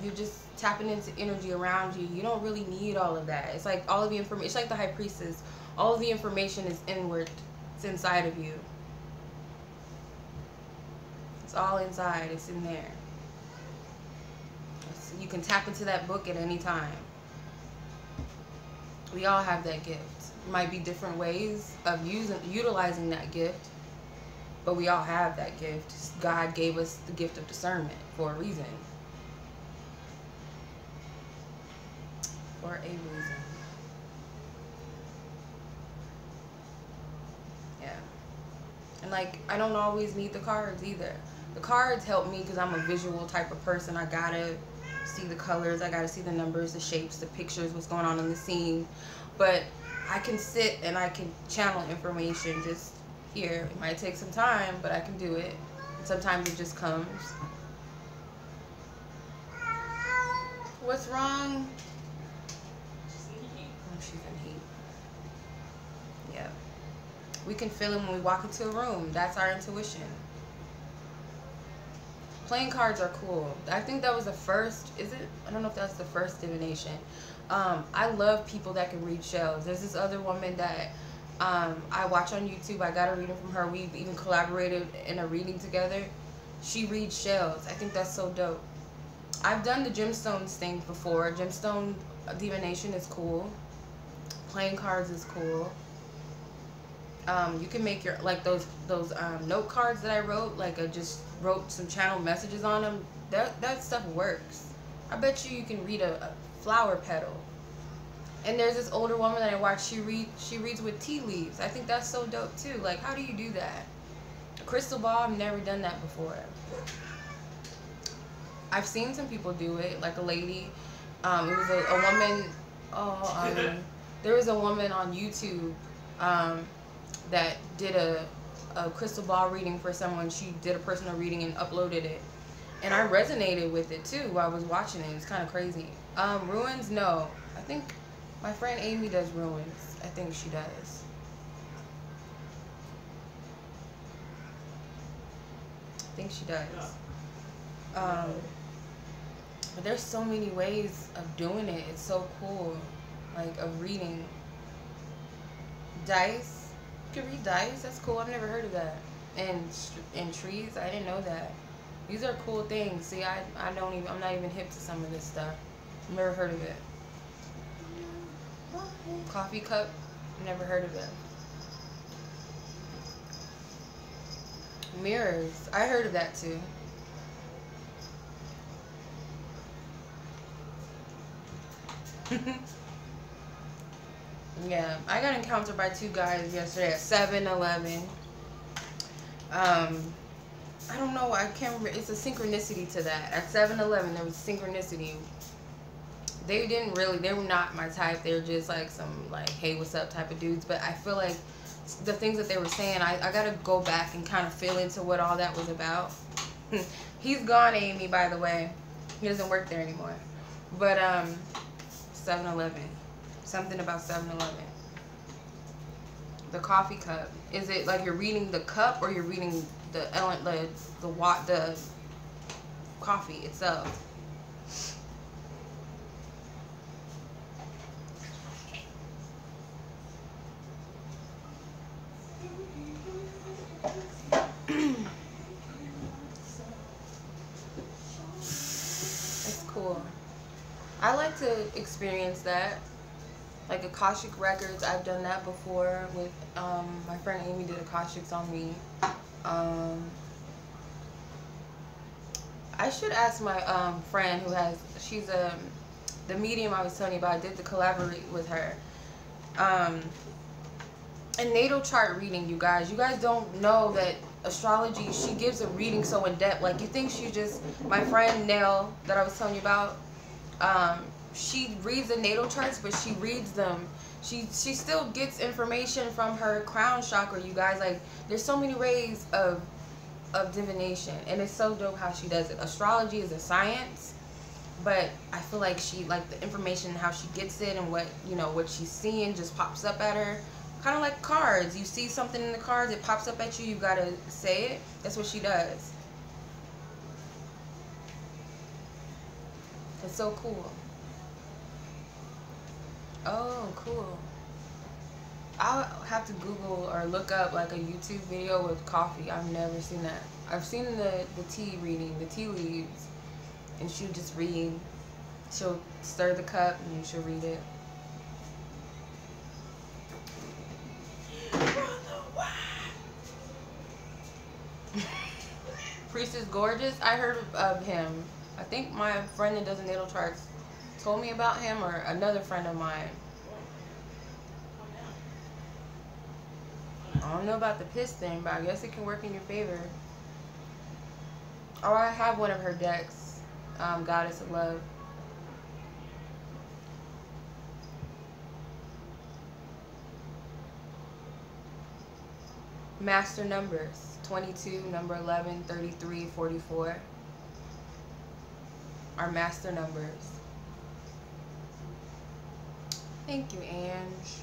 Speaker 1: You're just tapping into energy around you. You don't really need all of that. It's like all of the information. It's like the high priestess. All of the information is inward. It's inside of you. It's all inside. It's in there. You can tap into that book at any time. We all have that gift. It might be different ways of utilizing that gift, but we all have that gift. God gave us the gift of discernment for a reason. For a reason. Yeah. And, like, I don't always need the cards either. The cards help me because I'm a visual type of person. I gotta see the colors. I gotta see the numbers, the shapes, the pictures, what's going on in the scene. But I can sit and I can channel information just here. It might take some time, but I can do it. Sometimes it just comes. What's wrong? Oh, she's in heat. Yeah. We can feel it when we walk into a room. That's our intuition. playing cards are cool. I think that was the first, is it? I don't know if that's the first divination. I love people that can read shells. There's this other woman that I watch on YouTube. I got a reading from her. We've even collaborated in a reading together. She reads shells. I think that's so dope. I've done the gemstones thing before. Gemstone divination is cool. Playing cards is cool. You can make your, like those note cards that I wrote, like I just wrote some channel messages on them. That stuff works. I bet you can read a flower petal. And there's this older woman that I watch, she reads with tea leaves. I think that's so dope too. Like, how do you do that? A crystal ball, I've never done that before. I've seen some people do it, like a lady. It was a woman. There was a woman on YouTube that did a crystal ball reading for someone. She did a personal reading and uploaded it, and I resonated with it too while I was watching it. It's kind of crazy. Ruins, no. I think my friend Amy does ruins. I think she does. I think she does. But there's so many ways of doing it. It's so cool. Like, of reading. Dice. You can read dice. That's cool. I've never heard of that. And trees. I didn't know that. These are cool things. See, I'm not even hip to some of this stuff. I've never heard of it. Coffee cup. Never heard of it. Mirrors. I heard of that too. Yeah, I got encountered by two guys yesterday at 7-Eleven. I don't know, I can't remember. It's a synchronicity to that. At 7-Eleven, there was synchronicity. They were not my type. They were just like some, like, hey, what's up type of dudes. But I feel like the things that they were saying, I gotta go back and kind of feel into what all that was about. He's gone, Amy, by the way. He doesn't work there anymore. But, 7-Eleven. Something about 7-Eleven. The coffee cup. Is it like you're reading the cup, or you're reading the coffee itself? It's cool. I like to experience that. Like Akashic records, I've done that before with my friend Amy did Akashics on me. I should ask my friend who she's the medium I was telling you about. I did to collaborate with her. A natal chart reading, you guys. You guys don't know that astrology, she gives a reading so in depth. Like, you think she just, my friend Nell that I was telling you about, she reads the natal charts, but she reads them. She still gets information from her crown chakra, you guys. Like, there's so many ways of divination, and it's so dope how she does it. Astrology is a science, but I feel like the information, how she gets it, and what she's seeing just pops up at her. Kind of like cards. You see something in the cards, it pops up at you, you gotta say it. That's what she does. It's so cool. Oh, cool. I'll have to Google or look up like a YouTube video with coffee. I've never seen that. I've seen the tea reading, the tea leaves, and she'll just read. She'll stir the cup and she'll read it. Priest is gorgeous. I heard of him. I think my friend that does the natal charts told me about him, or another friend of mine. I don't know about the piss thing, but I guess it can work in your favor. Oh, I have one of her decks, Goddess of Love. Master numbers: 22, number 11, 33, 44. Our master numbers. Thank you, Ange.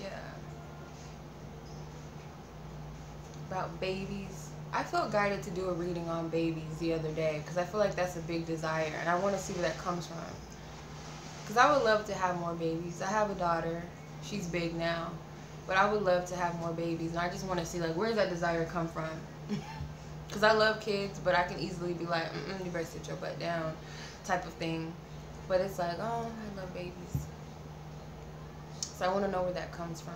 Speaker 1: Yeah. About babies. I felt guided to do a reading on babies the other day because I feel like that's a big desire and I want to see where that comes from. Because I would love to have more babies. I have a daughter. She's big now. But I would love to have more babies. And I just want to see, like, where does that desire come from? Because I love kids, but I can easily be like, you better sit your butt down type of thing. But it's like, oh, I love babies. So I want to know where that comes from.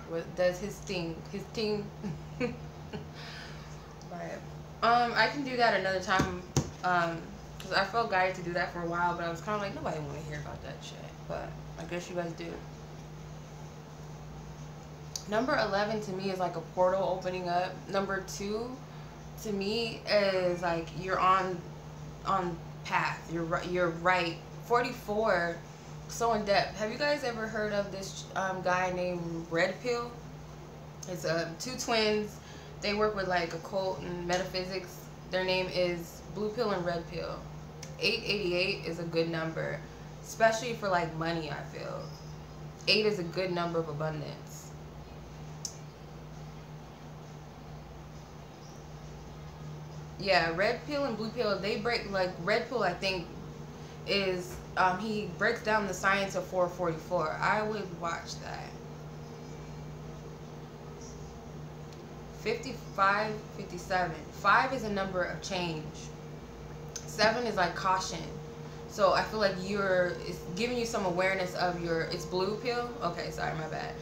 Speaker 1: What does his team? But I can do that another time. Because I felt guided to do that for a while, but I was kind of like, nobody want to hear about that shit. But I guess you guys do. Number 11 to me is like a portal opening up. Number 2 to me is like you're on path. You're right. 44, so in depth. Have you guys ever heard of this guy named Red Pill? It's 2 twins. They work with like occult and metaphysics. Their name is Blue Pill and Red Pill. 888 is a good number, especially for like money. I feel 8 is a good number of abundance. Yeah, Red Pill and Blue Pill, they break, like Red Pill I think is he breaks down the science of 444. I would watch that. 55, 57. 5 is a number of change. 7 is like caution. So I feel like it's giving you some awareness of it's Blue Pill. Okay, sorry, my bad.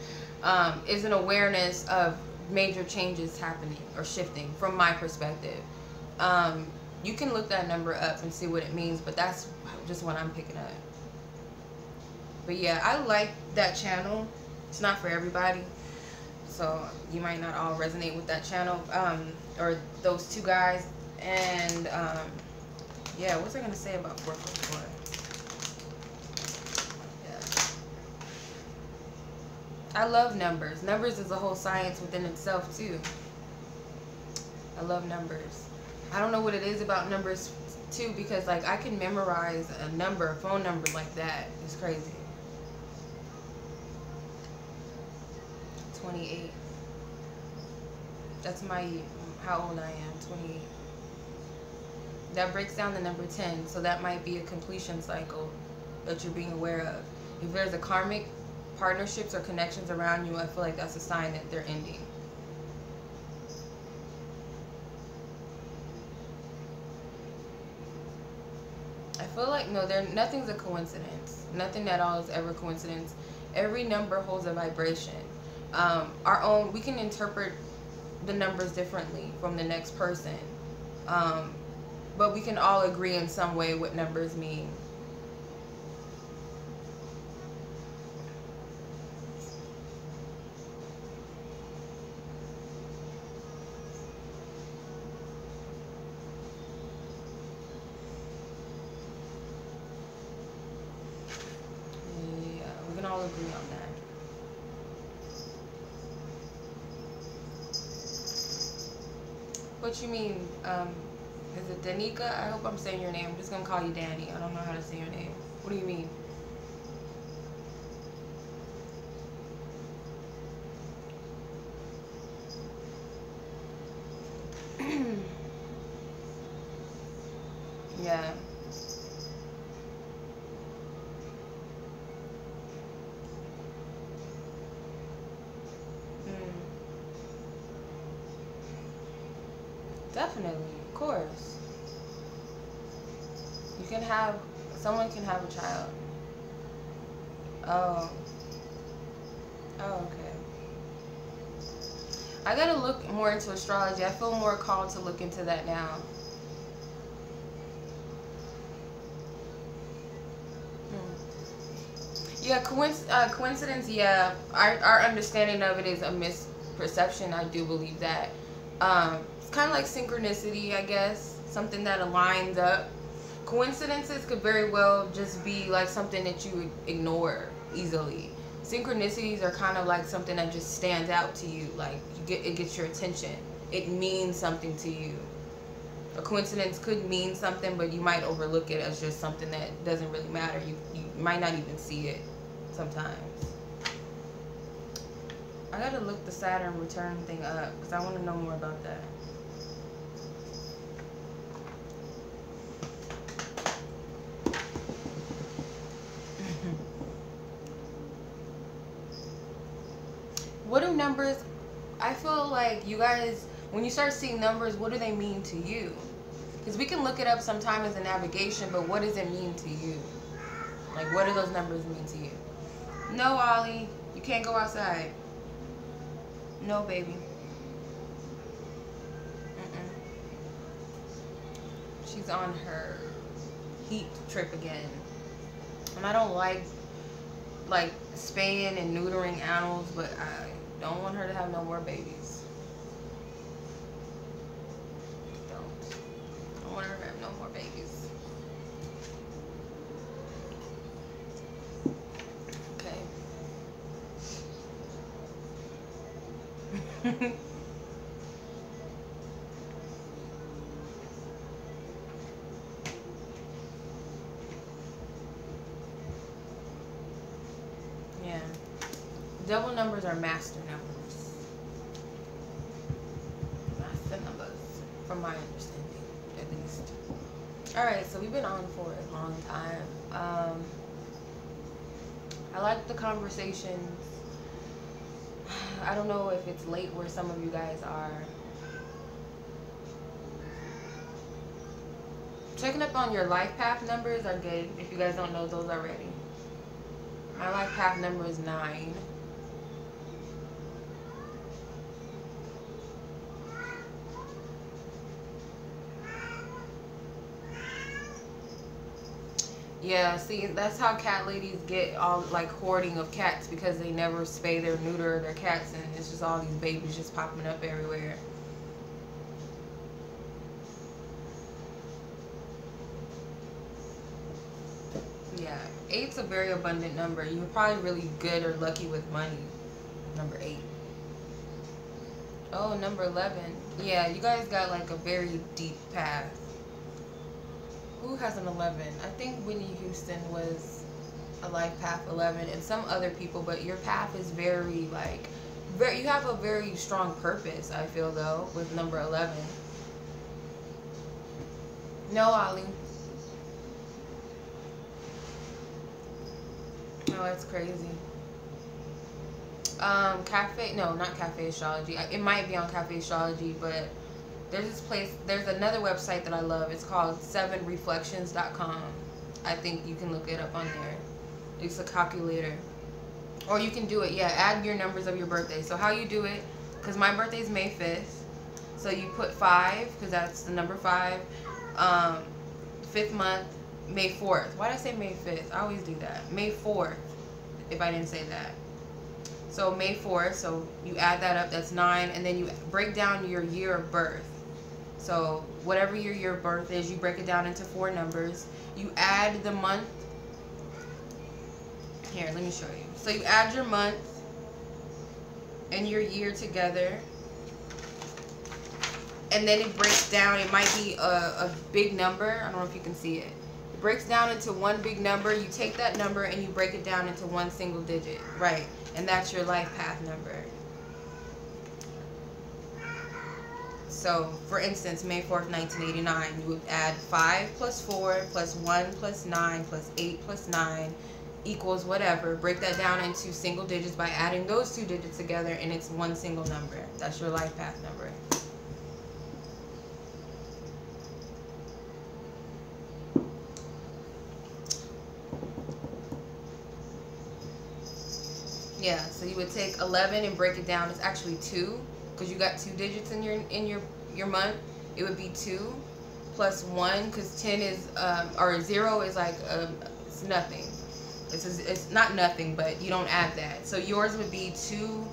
Speaker 1: Is an awareness of major changes happening or shifting from my perspective. You can look that number up and see what it means, but that's just what I'm picking up. But yeah, I like that channel. It's not for everybody, so you might not all resonate with that channel, or those 2 guys. And yeah, what's I gonna say about 444? Yeah, I love numbers. Numbers is a whole science within itself too. I love numbers. I don't know what it is about numbers too, because like I can memorize a phone number like that. It's crazy. 28. That's how old I am. 28. That breaks down the number 10, so that might be a completion cycle that you're being aware of. If there's a karmic partnerships or connections around you, I feel like that's a sign that they're ending. I feel like, no, nothing's a coincidence. Nothing at all is ever coincidence. Every number holds a vibration. We can interpret the numbers differently from the next person. But we can all agree in some way what numbers mean. All agree on that. What you mean? Is it Danica? I hope I'm saying your name. I'm just gonna call you Danny. I don't know how to say your name. What do you mean? Yeah. Definitely, of course. Someone can have a child. Oh. Oh, okay. I gotta look more into astrology. I feel more called to look into that now. Yeah, coincidence, yeah. Our understanding of it is a misperception. I do believe that. It's kind of like synchronicity, I guess. Something that aligns up. Coincidences could very well just be like something that you would ignore easily. Synchronicities are kind of like something that just stands out to you. Like it gets your attention. It means something to you. A coincidence could mean something, but you might overlook it as just something that doesn't really matter. You might not even see it sometimes. I gotta look the Saturn return thing up because I want to know more about that. What do numbers, I feel like you guys, when you start seeing numbers, what do they mean to you? Because we can look it up sometime as a navigation, but what does it mean to you? Like, what do those numbers mean to you? No, Ollie, you can't go outside. No, baby. She's on her heat trip again. And I don't like spaying and neutering animals, but I don't want her to have no more babies. Don't want her to have no more babies. Okay. Yeah. Double numbers are master numbers. Master numbers, from my understanding, at least. Alright, so we've been on for a long time. I like the conversations. I don't know if it's late where some of you guys are. Checking up on your life path numbers are good if you guys don't know those already. My life path number is 9. Yeah, see, that's how cat ladies get all like hoarding of cats, because they never spay their neuter their cats, and it's just all these babies just popping up everywhere. Yeah, 8's a very abundant number. You're probably really good or lucky with money. Number 8. Oh, number 11. Yeah, you guys got like a very deep path. Who has an 11? I think Whitney Houston was a life path 11, and some other people, but your path is very like, you have a very strong purpose, I feel, though, with number 11. No, Ollie. Oh, that's crazy. No, not Cafe Astrology. It might be on Cafe Astrology, but there's this place, there's another website that I love. It's called 7reflections.com. I think you can look it up on there. It's a calculator. Or you can do it, yeah, add your numbers of your birthday. So how you do it, because my birthday is May 5th. So you put 5, because that's the number 5. 5th month, May 4th. Why did I say May 5th? I always do that. May 4th, if I didn't say that. So May 4th, so you add that up, that's 9, and then you break down your year of birth. So whatever your year of birth is, you break it down into 4 numbers. You add the month. Here, let me show you. So you add your month and your year together. And then it breaks down. It might be a big number. I don't know if you can see it. It breaks down into one big number. You take that number and you break it down into one single digit. Right. And that's your life path number. So, for instance, May 4th, 1989, you would add 5 plus 4 plus 1 plus 9 plus 8 plus 9 equals whatever. Break that down into single digits by adding those 2 digits together, and it's one single number. That's your life path number. Yeah, so you would take 11 and break it down. It's actually 2, because you got 2 digits in your month. It would be 2 plus 1, because 10 is or 0 is like it's nothing. It's not nothing, but you don't add that. So yours would be 2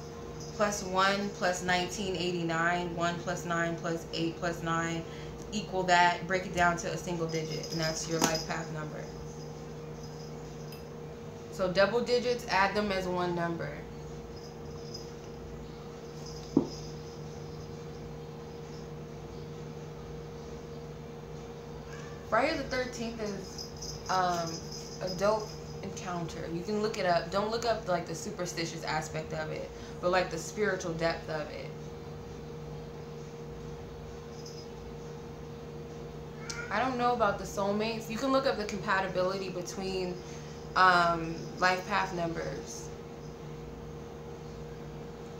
Speaker 1: plus 1 plus 1989. 1 plus 9 plus 8 plus 9 equal that. Break it down to a single digit, and that's your life path number. So double digits, add them as one number. Friday the 13th is a dope encounter. You can look it up. Don't look up like the superstitious aspect of it, but like the spiritual depth of it. I don't know about the soulmates. You can look up the compatibility between life path numbers.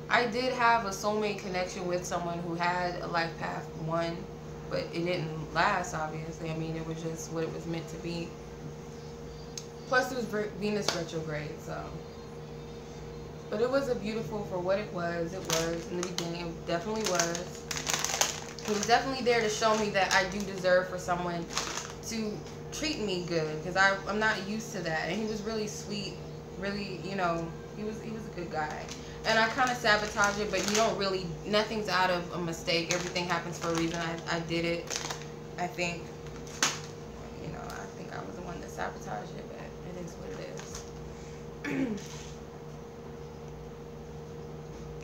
Speaker 1: I did have a soulmate connection with someone who had a life path 1, but it didn't last, obviously. I mean, it was just what it was meant to be. Plus, it was Venus retrograde, so. But it was a beautiful for what it was. It was in the beginning. It definitely was. He was definitely there to show me that I do deserve for someone to treat me good, because I'm not used to that. And he was really sweet, really, you know, he was a good guy. And I kind of sabotage it, but you don't really, nothing's out of a mistake. Everything happens for a reason. I did it. I think, you know, I think I was the one that sabotaged it, but it is what it is.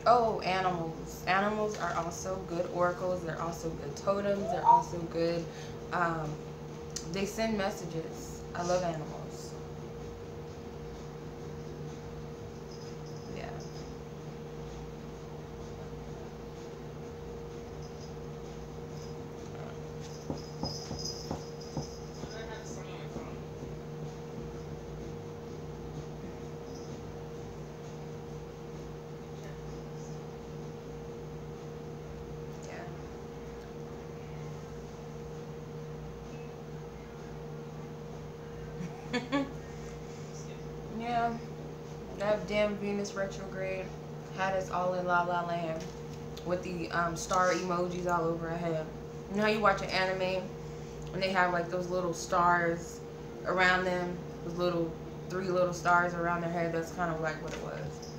Speaker 1: Oh, animals. Animals are also good oracles. They're also good totems. They're also good. They send messages. I love animals. Yeah. Yeah, that damn Venus retrograde had us all in La La Land with the star emojis all over our head. You know how you watch an anime and they have like those little stars around them, those little 3 little stars around their head? That's kind of like what it was.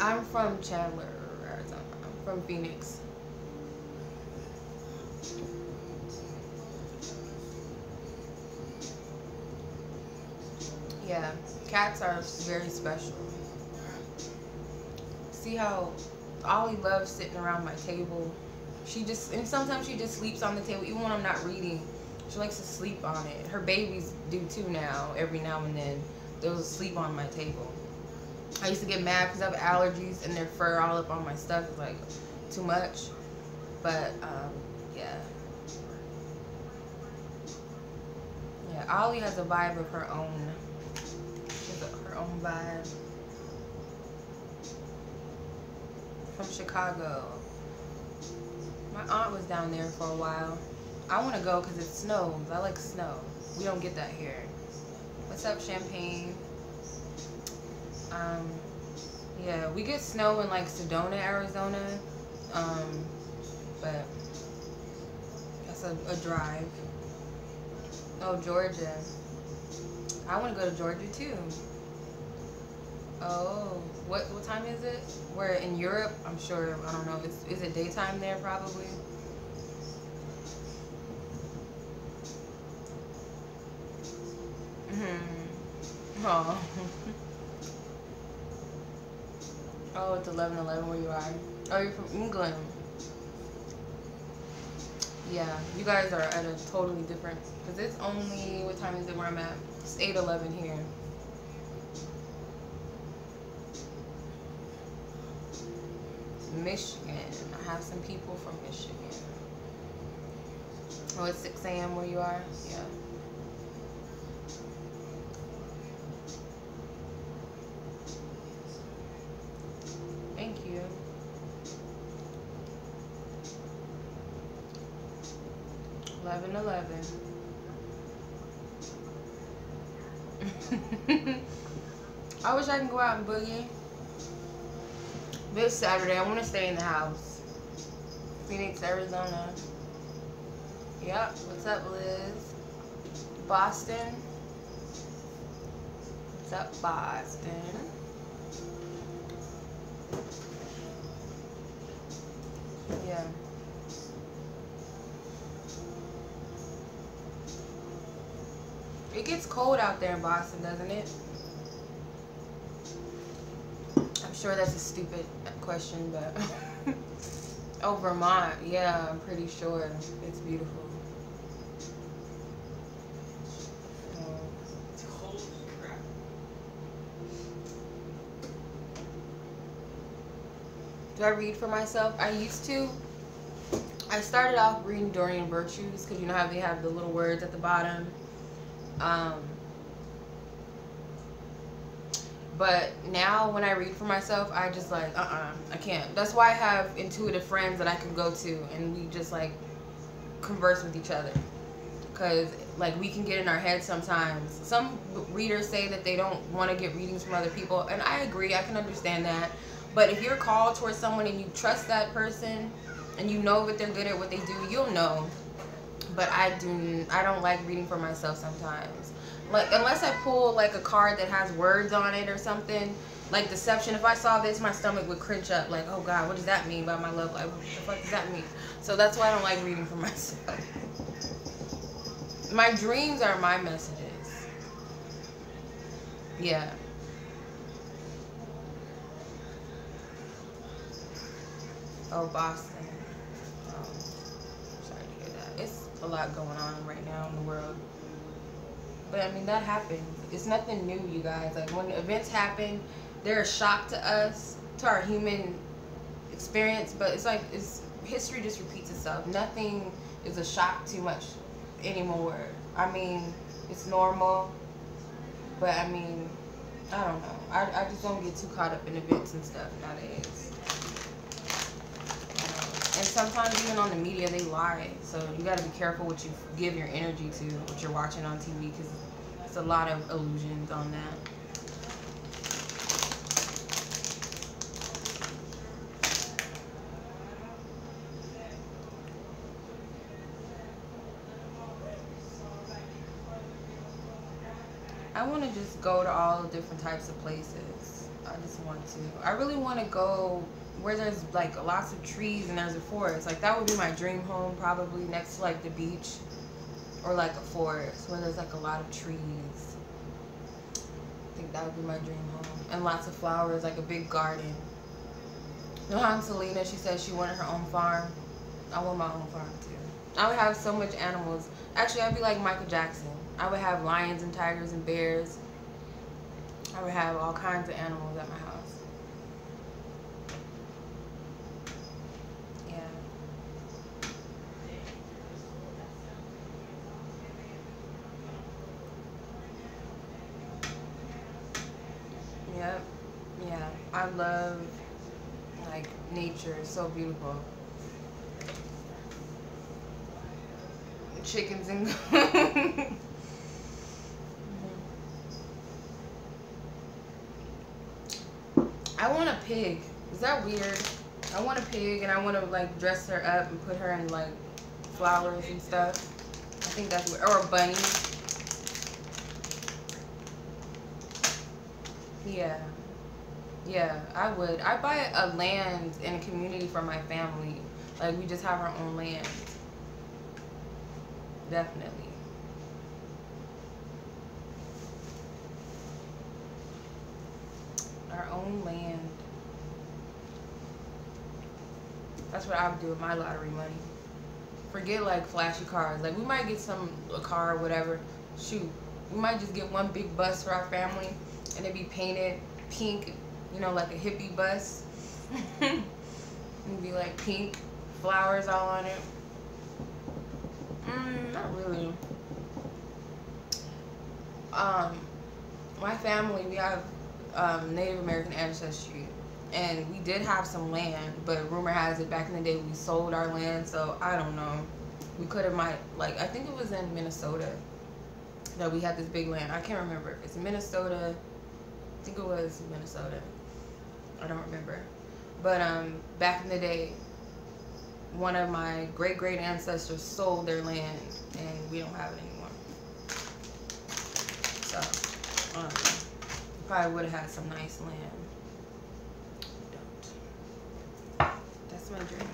Speaker 1: I'm from Chandler, Arizona. I'm from Phoenix. Yeah, cats are very special. See how Ollie loves sitting around my table. And sometimes she just sleeps on the table, even when I'm not reading. She likes to sleep on it. Her babies do too now, every now and then. They'll sleep on my table. I used to get mad because I have allergies and their fur all up on my stuff is like too much. But, yeah. Yeah, Ollie has a vibe of her own. Her own vibe. From Chicago. My aunt was down there for a while. I want to go because it snows. I like snow. We don't get that here. What's up, Champagne? Yeah, we get snow in like Sedona, Arizona. But that's a drive. Oh, Georgia. I want to go to Georgia too. Oh, what time is it? We're in Europe, I'm sure. I don't know. Is it daytime there? Probably. Oh. Oh, it's 11:11 where you are. Oh, you're from England. Yeah, you guys are at a totally different. Because it's only, what time is it where I'm at? It's 8:11 here. Michigan. I have some people from Michigan. Oh, it's 6 a.m. where you are? Yeah. Thank you. $11.11. I wish I could go out and boogie. This Saturday, I want to stay in the house. Phoenix, Arizona. Yep. What's up, Liz? Boston. What's up, Boston? Yeah. It gets cold out there in Boston, doesn't it? I'm sure that's a stupid question, but... Oh, Vermont. Yeah, I'm pretty sure. It's beautiful. Do I read for myself? I used to. I started off reading Dorian Virtues because you know how they have the little words at the bottom. But now when I read for myself, I just like, I can't. That's why I have intuitive friends that I can go to and we just like converse with each other. Because like we can get in our heads sometimes. Some readers say that they don't want to get readings from other people, and I agree, I can understand that. But if you're called towards someone and you trust that person and you know that they're good at what they do, you'll know. But I don't like reading for myself sometimes. Like unless I pull like a card that has words on it or something, like deception. If I saw this, my stomach would cringe up. Like, oh God, what does that mean about my love life? What the fuck does that mean? So that's why I don't like reading for myself. My dreams are my messages. Yeah. Oh, Boston. Oh, sorry to hear that. It's a lot going on right now in the world. But I mean, that happens. It's nothing new, you guys. Like when events happen, they're a shock to us, to our human experience. But it's like history just repeats itself. Nothing is a shock too much anymore. I mean, it's normal. But I mean, I don't know. I just don't get too caught up in events and stuff nowadays. And sometimes even on the media, they lie. So you got to be careful what you give your energy to, what you're watching on TV, because it's a lot of illusions on that. I want to just go to all different types of places. I just want to. I really want to go where there's like lots of trees and there's a forest. Like that would be my dream home, probably next to like the beach or like a forest where there's like a lot of trees. I think that would be my dream home. And lots of flowers, like a big garden. You know how Selena, she said she wanted her own farm? I want my own farm too. I would have so much animals. Actually, I'd be like Michael Jackson. I would have lions and tigers and bears. I would have all kinds of animals at my house. Yeah. Yep. Yeah. I love like nature. It's so beautiful. Chickens and I want a pig. Is that weird? I want a pig and I want to like dress her up and put her in like flowers and stuff. I think that's weird. Or a bunny. Yeah. Yeah, I would. I'd buy a land in a community for my family. Like we just have our own land. Definitely. Our own land. That's what I would do with my lottery money. Forget like flashy cars. Like we might get a car or whatever. Shoot, we might just get one big bus for our family, and it be painted pink. You know, like a hippie bus. It'd be like pink, flowers all on it. Not really. My family, we have Native American ancestry, and we did have some land, but rumor has it back in the day we sold our land, so I don't know. We could have I think it was in Minnesota that we had this big land. I can't remember if it's Minnesota. I think it was Minnesota. I don't remember. But back in the day, one of my great ancestors sold their land, and we don't have it anymore. So, probably would have had some nice land. Don't. That's my dream.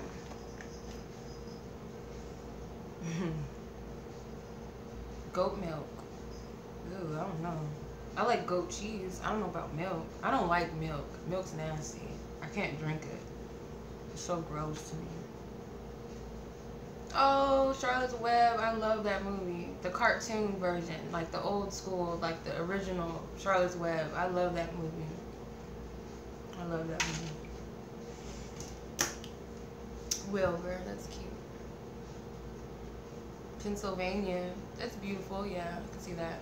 Speaker 1: Goat milk. Ooh, I don't know. I like goat cheese. I don't know about milk. I don't like milk. Milk's nasty. I can't drink it. It's so gross to me. Oh, Charlotte's Web. I love that movie. The cartoon version. Like the old school, like the original Charlotte's Web. I love that movie. I love that movie. Wilbur, that's cute. Pennsylvania, that's beautiful. Yeah, I can see that.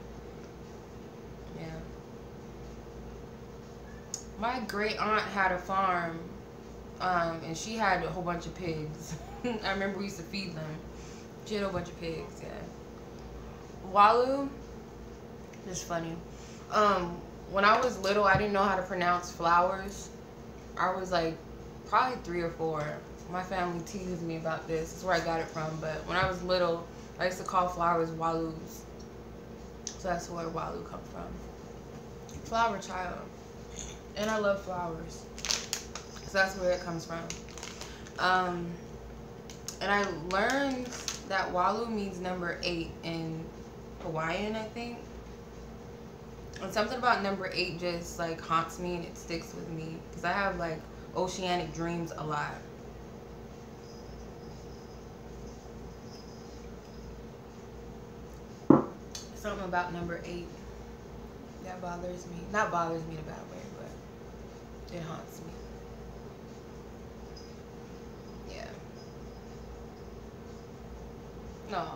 Speaker 1: Yeah. My great aunt had a farm, and she had a whole bunch of pigs. I remember we used to feed them. She had a whole bunch of pigs. Yeah. Walu, it's funny. When I was little, I didn't know how to pronounce flowers. I was like probably 3 or 4. My family teased me about this. That's where I got it from. But when I was little, I used to call flowers walus. So that's where walu comes from. Flower child. And I love flowers. So that's where it comes from. And I learned that walu means number 8 in Hawaiian, I think. And something about number 8 just like haunts me and it sticks with me. Because I have like oceanic dreams a lot. Something about number 8 that bothers me. Not bothers me in a bad way, but it haunts me. Yeah. No.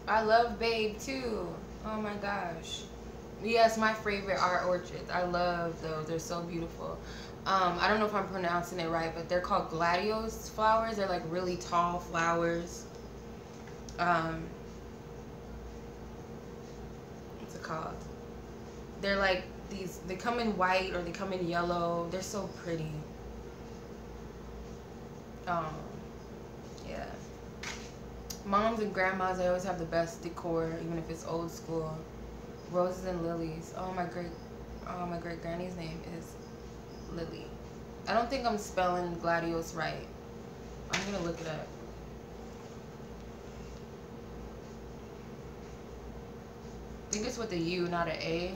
Speaker 1: I love Babe too. Oh my gosh. Yes, my favorite are orchids. I love those. They're so beautiful. I don't know if I'm pronouncing it right, but they're called gladiolus flowers. They're like really tall flowers. What's it called? They're like these, they come in white or they come in yellow. They're so pretty. Yeah. Moms and grandmas, they always have the best decor, even if it's old school. Roses and lilies. Oh, my great granny's name is Lily. I don't think I'm spelling gladiolus right. I'm gonna look it up. I think it's with a U, not an A.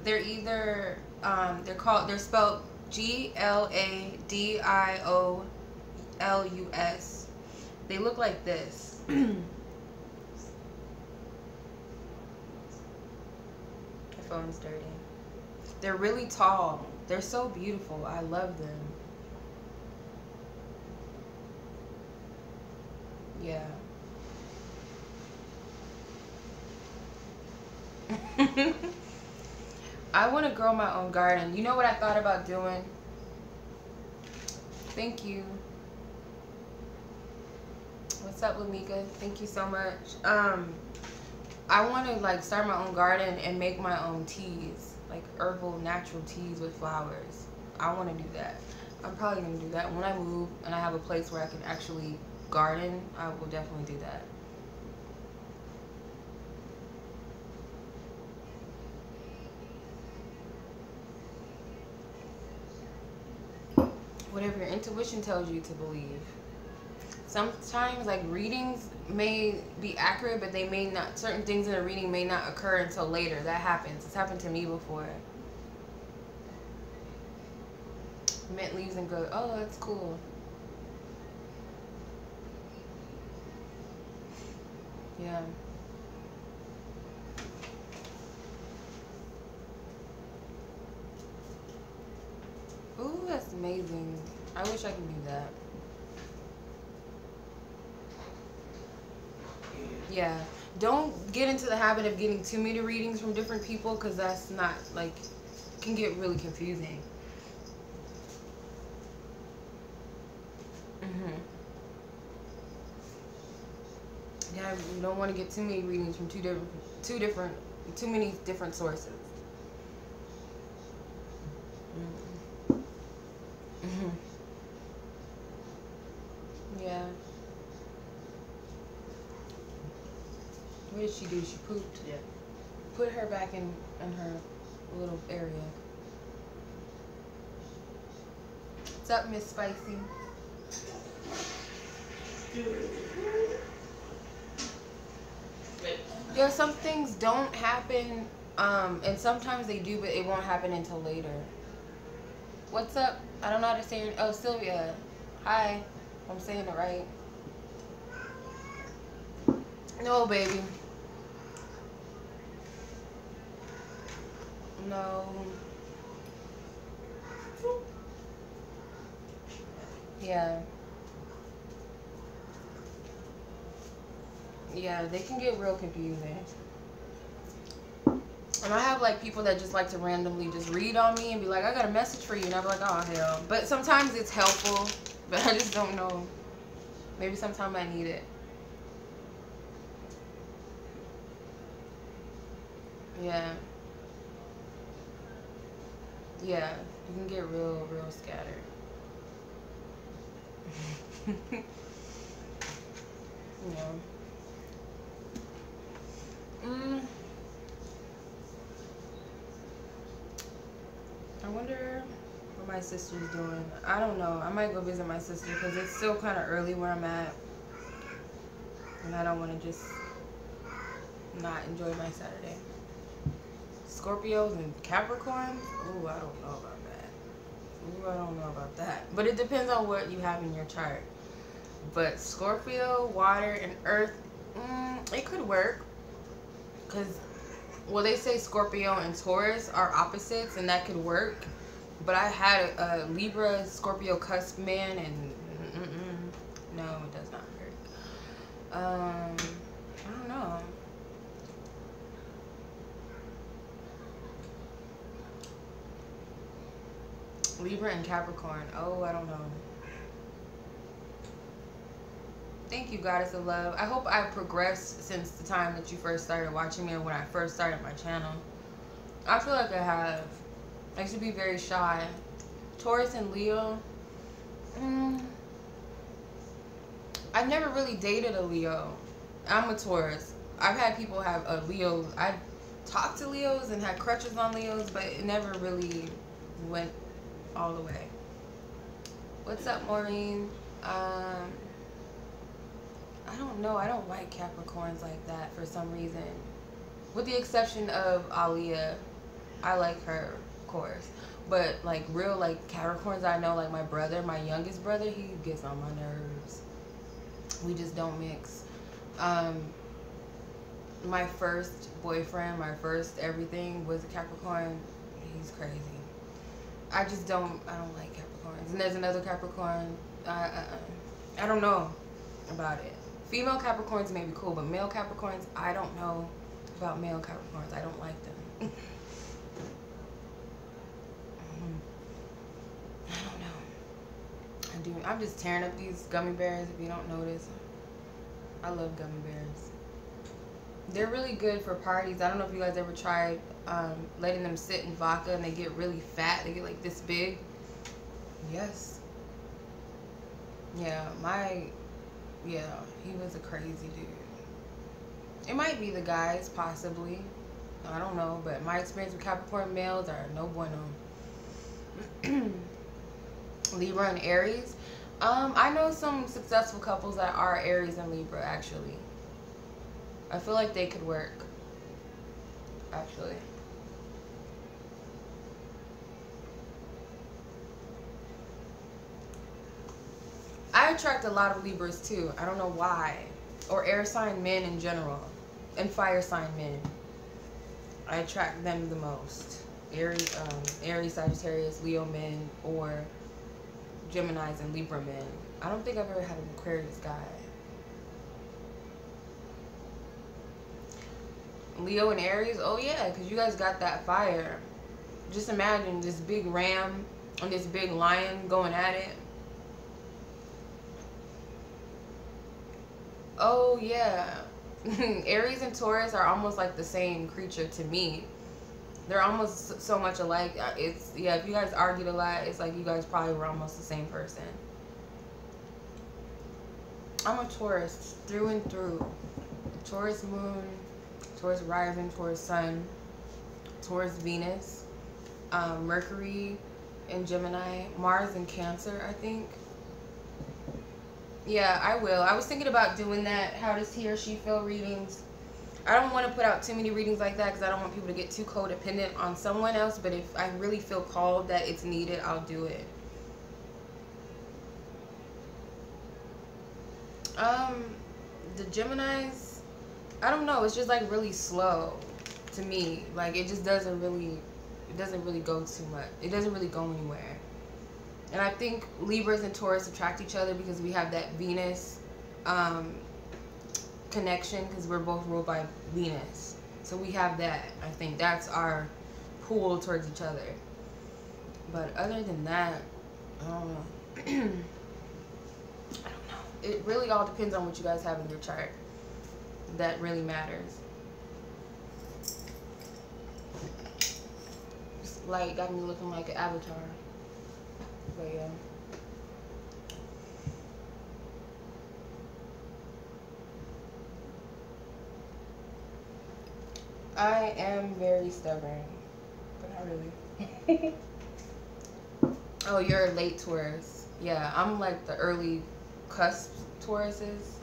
Speaker 1: They're either they're spelled gladiolus. They look like this. My phone's dirty. They're really tall. They're so beautiful. I love them. Yeah. I want to grow my own garden. You know what I thought about doing? Thank you. What's up, Lamika? Thank you so much. I want to like start my own garden and make my own teas, like herbal, natural teas with flowers. I want to do that. I'm probably going to do that when I move and I have a place where I can actually garden. I will definitely do that. Whatever your intuition tells you to believe. Sometimes like readings may be accurate, but they may not, certain things in a reading may not occur until later. That happens. It's happened to me before. Mint leaves and good. Oh, that's cool. Yeah. Ooh, that's amazing. I wish I could do that. Yeah. Don't get into the habit of getting too many readings from different people, because that's not, like, can get really confusing. Yeah, you don't want to get too many readings from too many different sources. Yeah. What did she do? She pooped.
Speaker 2: Yeah.
Speaker 1: Put her back in her little area. What's up, Miss Spicy? Yeah, some things don't happen, and sometimes they do, but it won't happen until later. What's up, I don't know how to say your... Oh, Sylvia. Hi. I'm saying it right. No, baby. No. Yeah. Yeah, they can get real confusing. And I have like people that just like to randomly just read on me and be like, I got a message for you. And I'll be like, oh, hell. But sometimes it's helpful. But I just don't know. Maybe sometime I need it. Yeah. Yeah. You can get real scattered. Yeah. I wonder what my sister's doing. I don't know. I might go visit my sister because it's still kind of early where I'm at. And I don't want to just not enjoy my Saturday. Scorpios and Capricorns? Ooh, I don't know about that. Ooh, I don't know about that. But it depends on what you have in your chart. But Scorpio, water, and earth, it could work. Because, well, they say Scorpio and Taurus are opposites, and that could work. But I had a Libra, Scorpio cusp man, and no, it does not work. I don't know. Libra and Capricorn. Oh, I don't know. Thank you, Goddess of Love. I hope I've progressed since the time that you first started watching me or when I first started my channel. I feel like I have. I used to be very shy. Taurus and Leo. I've never really dated a Leo. I'm a Taurus. I've had people have a Leo. I talked to Leos and had crushes on Leos, but it never really went all the way. What's up, Maureen? I don't know. I don't like Capricorns like that for some reason. With the exception of Aliyah. I like her, of course. But like real like Capricorns I know, like my brother, my youngest brother, he gets on my nerves. We just don't mix. My first boyfriend, my first everything was a Capricorn. He's crazy. I don't like Capricorns. And there's another Capricorn. I don't know about it. Female Capricorns may be cool, but male Capricorns, I don't know about male Capricorns. I don't like them. I don't know. I'm just tearing up these gummy bears if you don't notice. I love gummy bears. They're really good for parties. I don't know if you guys ever tried letting them sit in vodka and they get really fat. They get like this big. Yes. Yeah, he was a crazy dude. It might be the guys, possibly. I don't know, but my experience with Capricorn males are no bueno. Libra and Aries. I know some successful couples that are Aries and Libra, actually. I feel like they could work, actually. I attract a lot of Libras too. I don't know why. Or air sign men in general. And fire sign men. I attract them the most. Aries, Sagittarius, Leo men, or Geminis and Libra men. I don't think I've ever had an Aquarius guy. Leo and Aries, oh yeah, because you guys got that fire. Just imagine this big ram and this big lion going at it. Oh yeah. Aries and Taurus are almost like the same creature to me. They're almost so much alike. If you guys argued a lot, it's like you guys probably were almost the same person. I'm a Taurus through and through. Taurus moon, Taurus rising, Taurus sun, Taurus Venus, Mercury in Gemini, Mars in Cancer, I think. Yeah, I will. I was thinking about doing that. How does he or she feel readings? I don't want to put out too many readings like that because I don't want people to get too codependent on someone else. But if I really feel called that it's needed, I'll do it. Um, the Geminis, I don't know. It's just like really slow to me. Like it just doesn't really go too much. It doesn't really go anywhere. And I think Libras and Taurus attract each other because we have that Venus connection, because we're both ruled by Venus. So we have that. I think that's our pull towards each other. But other than that, I don't know. I don't know. It really all depends on what you guys have in your chart. That really matters. This light got me looking like an avatar. But yeah. I am very stubborn, but not really. Oh, you're a late Taurus. Yeah, I'm like the early cusp Tauruses.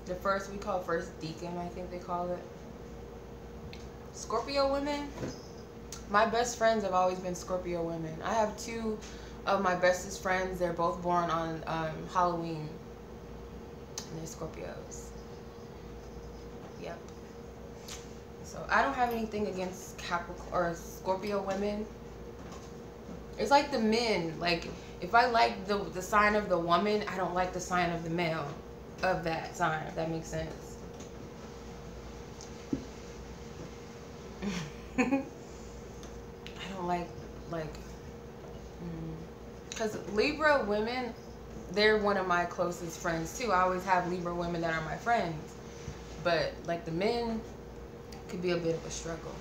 Speaker 1: The first, we call first deacon, I think they call it. Scorpio women. My best friends have always been Scorpio women. I have two of my bestest friends. They're both born on Halloween. And they're Scorpios. Yep. So I don't have anything against Capricorn or Scorpio women. It's like the men. Like if I like the sign of the woman, I don't like the sign of the male of that sign, if that makes sense. I don't like because Libra women, they're one of my closest friends too. I always have Libra women that are my friends, but like the men could be a bit of a struggle.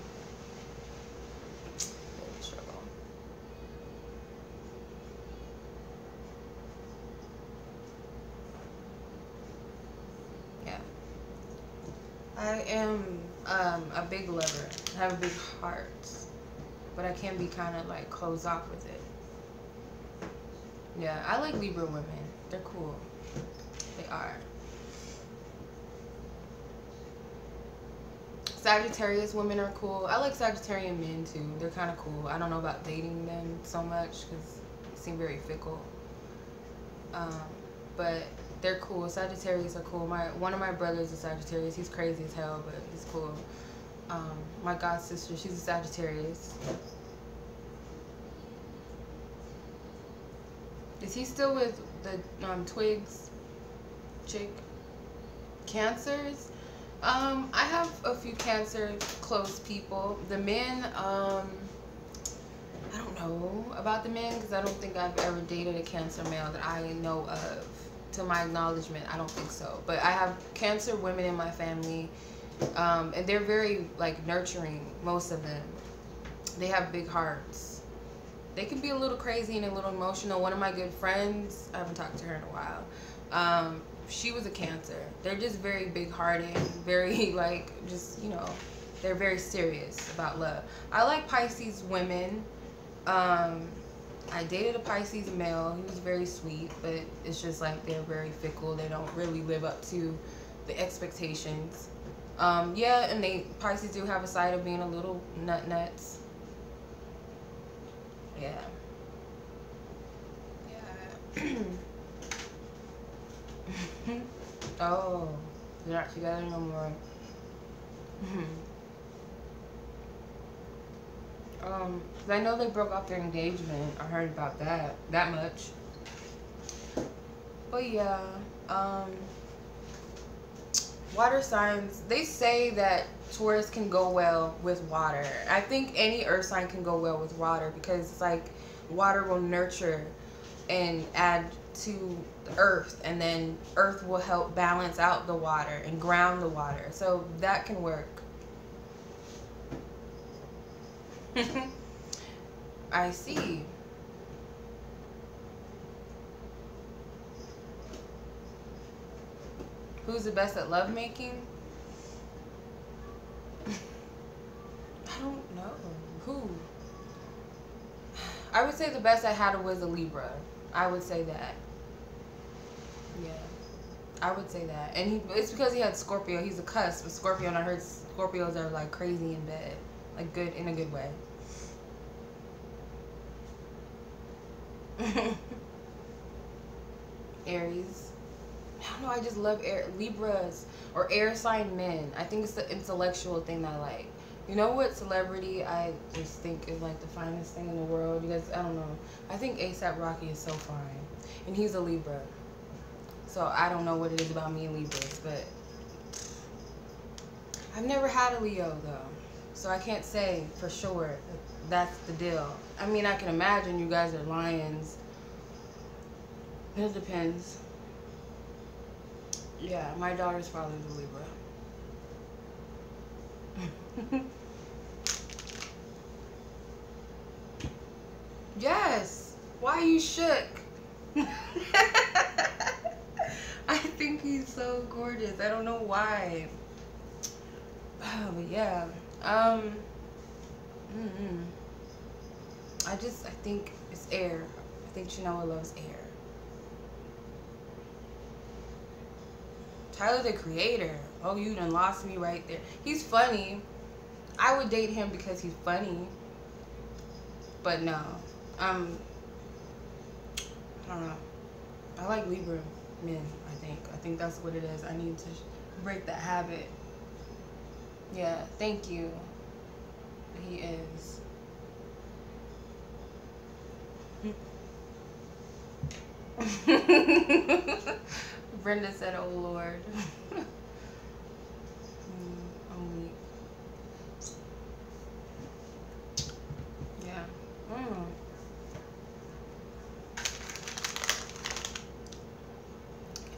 Speaker 1: Yeah. I am a big lover. I have a big heart, but I can be kind of like closed off with it. Yeah, I like Libra women. They're cool. They are. Sagittarius women are cool. I like Sagittarian men too. They're kind of cool. I don't know about dating them so much because they seem very fickle. But they're cool. Sagittarius are cool. One of my brothers is Sagittarius. He's crazy as hell, but he's cool. My god sister, she's a Sagittarius. Is he still with the Twigs chick? Cancers? I have a few Cancer close people. The men, I don't know about the men because I don't think I've ever dated a Cancer male that I know of. To my acknowledgement, I don't think so. But I have Cancer women in my family, and they're very like nurturing. Most of them, they have big hearts. They can be a little crazy and a little emotional. One of my good friends, I haven't talked to her in a while. She was a Cancer. They're just very big-hearted, very like just, you know, they're very serious about love. I like Pisces women. I dated a Pisces male. He was very sweet, but it's just like they're very fickle. They don't really live up to the expectations. Yeah, and Pisces do have a side of being a little nuts. Yeah. Yeah. Oh, they're not together no more. I know they broke off their engagement. I heard about that much. But yeah, water signs, they say that Taurus can go well with water. I think any earth sign can go well with water because it's like water will nurture and add to the earth, and then earth will help balance out the water and ground the water. So that can work. I see. Who's the best at lovemaking? I don't know. Who? I would say the best I had was a Libra. I would say that. Yeah. I would say that. And it's because he had Scorpio. He's a cusp of Scorpio, and I heard Scorpios are like crazy in bed. Like good, in a good way. Aries. I don't know, I just love Libras or air sign men. I think it's the intellectual thing that I like. You know what celebrity I just think is like the finest thing in the world? You guys, I don't know. I think A$AP Rocky is so fine. And he's a Libra. So I don't know what it is about me and Libras, but I've never had a Leo though. So I can't say for sure that's the deal. I mean, I can imagine you guys are lions. It depends. Yeah, my daughter's father's a Libra. Yes. Why are you shook? I think he's so gorgeous. I don't know why. Oh, but yeah. I think it's air. I think Chinoa loves air. Tyler the Creator. Oh, you done lost me right there. He's funny. I would date him because he's funny. But no. I don't know. I like Libra men, I think. I think that's what it is. I need to break that habit. Yeah, thank you. He is. Brenda said, oh Lord. I'm weak. Yeah.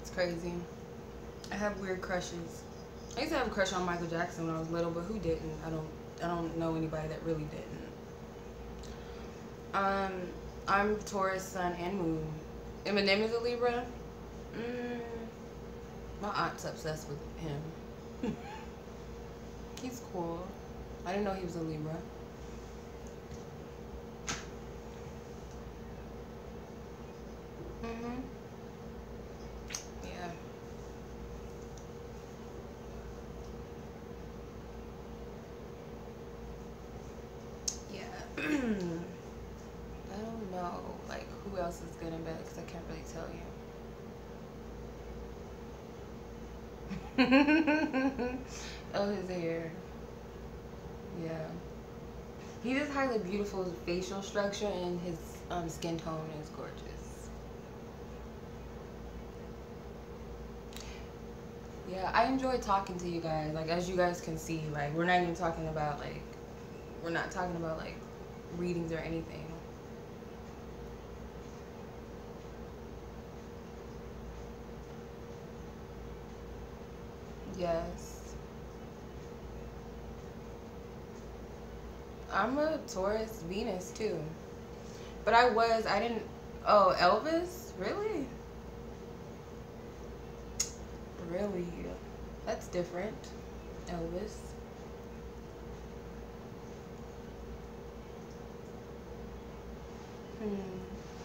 Speaker 1: It's crazy. I have weird crushes. I used to have a crush on Michael Jackson when I was little, but who didn't? I don't know anybody that really didn't. I'm Taurus, Sun, and Moon. Eminem is a Libra. My aunt's obsessed with him. He's cool. I didn't know he was a Libra. Yeah. Yeah. I don't know, like, who else is good in bed, because I can't really tell you. Oh, his hair. Yeah. He just has a beautiful facial structure, and his skin tone is gorgeous. Yeah, I enjoy talking to you guys. Like, as you guys can see, like, we're not even talking about, like, readings or anything. Yes. I'm a Taurus Venus too. But I didn't, oh, Elvis? Really? Really? That's different. Elvis.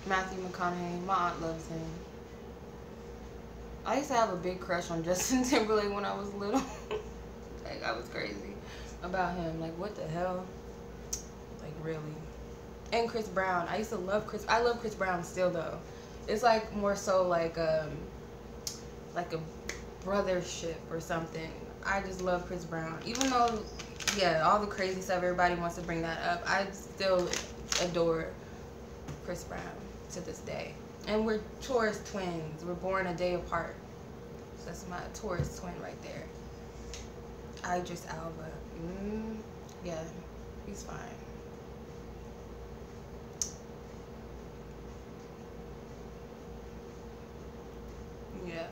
Speaker 1: Matthew McConaughey. My aunt loves him. I used to have a big crush on Justin Timberlake when I was little. Like, I was crazy about him. Like, what the hell? Like, really. And Chris Brown. I used to love I love Chris Brown still, though. It's like more so like a brothership or something. I just love Chris Brown. Even though, yeah, all the crazy stuff, everybody wants to bring that up, I still adore Chris Brown to this day. And we're Taurus twins. We're born a day apart. So that's my Taurus twin right there. Idris Elba. Yeah, he's fine. Yeah.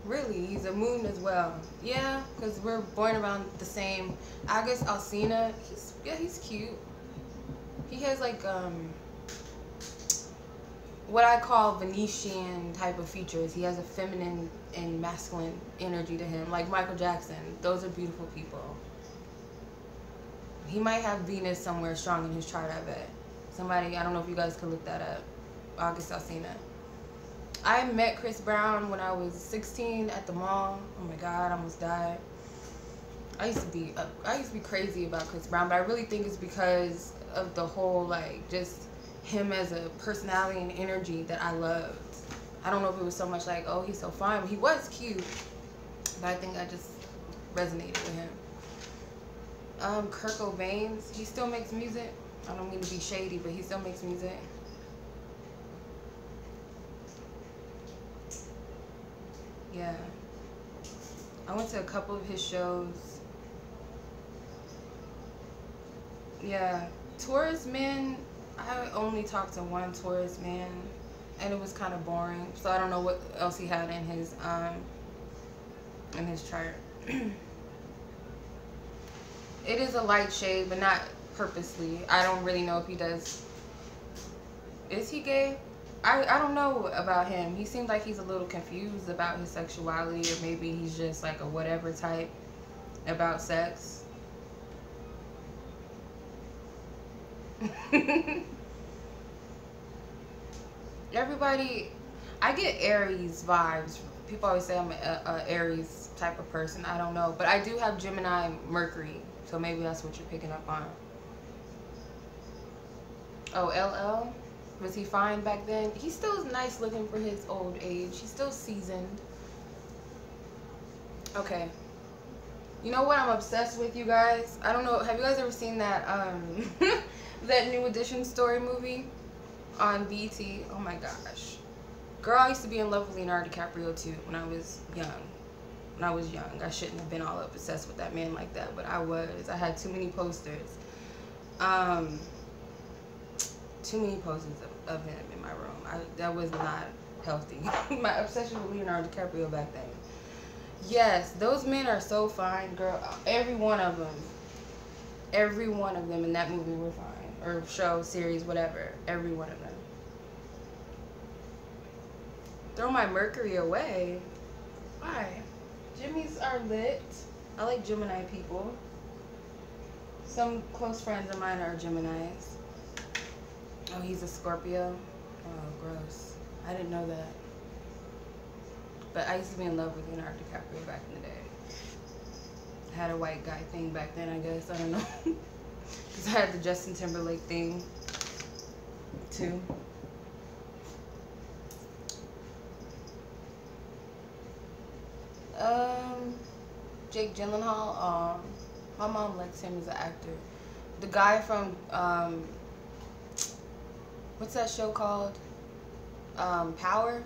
Speaker 1: Really, he's a moon as well. Yeah, because we're born around the same. August Alsina, he's cute. He has like what I call Venetian type of features. He has a feminine and masculine energy to him, like Michael Jackson. Those are beautiful people. He might have Venus somewhere strong in his chart, I bet. Somebody, I don't know if you guys can look that up. August Alsina. I met Chris Brown when I was 16 at the mall. Oh my God, I almost died. I used to be crazy about Chris Brown, but I really think it's because of the whole, like, just him as a personality and energy that I loved. I don't know if it was so much like, oh, he's so fine. He was cute, but I think I just resonated with him. Kurt Cobain, he still makes music. I don't mean to be shady, but he still makes music. Yeah. I went to a couple of his shows. Yeah. Taurus man, I only talked to one Taurus man, and it was kind of boring. So I don't know what else he had in his chart. It is a light shade, but not purposely. I don't really know if he does. Is he gay? I don't know about him. He seems like he's a little confused about his sexuality, or maybe he's just like a whatever type about sex. Everybody, I get Aries vibes. People always say I'm a Aries type of person. I don't know, but I do have Gemini Mercury, so maybe that's what you're picking up on. Oh, LL? Was he fine back then? He still is nice looking for his old age. He's still seasoned. Okay. You know what I'm obsessed with, you guys? I don't know. Have you guys ever seen that that New Edition story movie on BET? Oh my gosh. Girl, I used to be in love with Leonardo DiCaprio too when I was young. When I was young. I shouldn't have been all obsessed with that man like that, but I was. I had too many posters. Too many posters of him in my room. That was not healthy. My obsession with Leonardo DiCaprio back then. Yes, those men are so fine, girl. Every one of them. Every one of them in that movie were fine. Or show, series, whatever. Every one of them. Throw my Mercury away? Why? Jimmys are lit. I like Gemini people. Some close friends of mine are Geminis. Oh, he's a Scorpio? Oh, gross. I didn't know that. But I used to be in love with Leonardo DiCaprio back in the day. I had a white guy thing back then, I guess. I don't know. Because I had the Justin Timberlake thing, too. Jake Gyllenhaal. My mom likes him as an actor. The guy from, what's that show called? Power?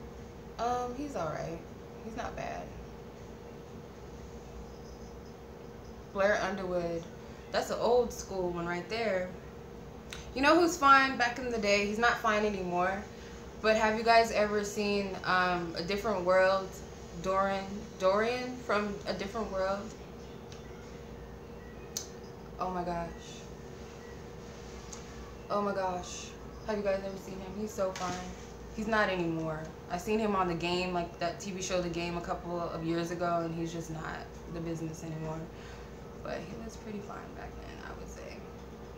Speaker 1: He's alright. He's not bad. Blair Underwood. That's an old school one right there. You know who's fine back in the day? He's not fine anymore. But have you guys ever seen A Different World? Dorian from A Different World? Oh my gosh. Oh my gosh. Have you guys ever seen him? He's so fine. He's not anymore. I seen him on The Game, like that TV show The Game a couple of years ago, and he's just not the business anymore. But he was pretty fine back then, I would say.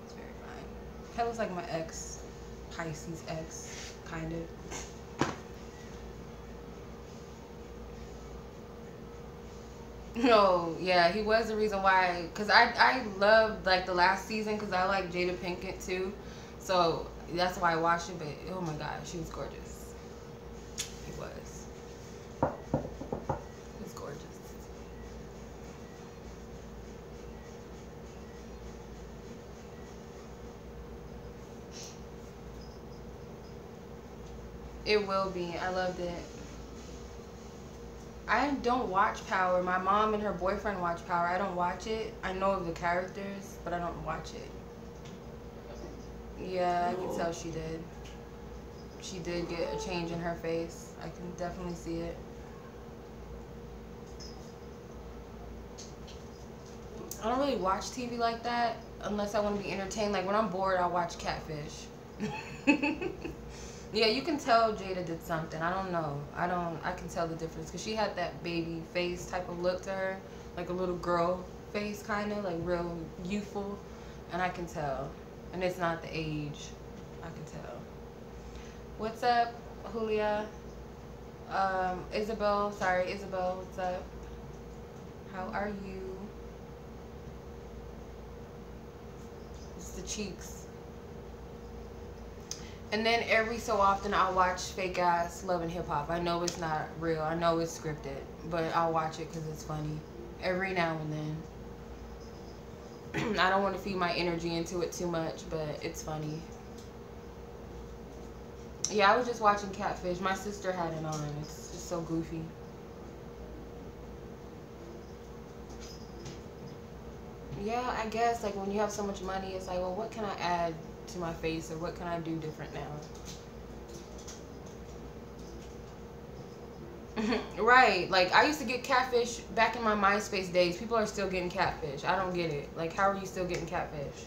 Speaker 1: He's very fine. That was like my ex, Pisces ex, kind of. No, yeah, he was the reason why, because I loved like the last season because I like Jada Pinkett too. So that's why I watched it, but oh my god, she was gorgeous. He was. He was gorgeous. It will be. I loved it. I don't watch Power. My mom and her boyfriend watch Power. I don't watch it. I know of the characters, but I don't watch it. Yeah, I can tell she did. She did get a change in her face. I can definitely see it. I don't really watch TV like that unless I want to be entertained. Like when I'm bored, I'll watch Catfish. Yeah, you can tell Jada did something. I don't know. I can tell the difference because she had that baby face type of look to her, like a little girl face kind of, like real youthful, and I can tell. And it's not the age. I can tell. What's up, Julia? Isabel. Sorry, Isabel. What's up? How are you? It's the cheeks. And then every so often I'll watch fake ass Love and Hip Hop. I know it's not real. I know it's scripted, but I'll watch it because it's funny. Every now and then. I don't want to feed my energy into it too much, but it's funny. Yeah, I was just watching Catfish. My sister had it on. It's just so goofy. Yeah, I guess like when you have so much money, it's like, well, what can I add to my face, or what can I do different now? Right. Like I used to get catfish back in my MySpace days. People are still getting catfish. I don't get it. Like, how are you still getting catfish?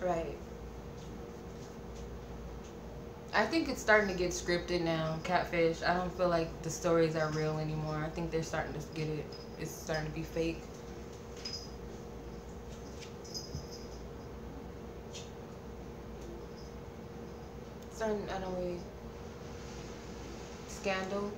Speaker 1: Right. I think it's starting to get scripted now, catfish. I don't feel like the stories are real anymore. I think they're starting to get it. It's starting to be fake. Starting, I don't know, scandal.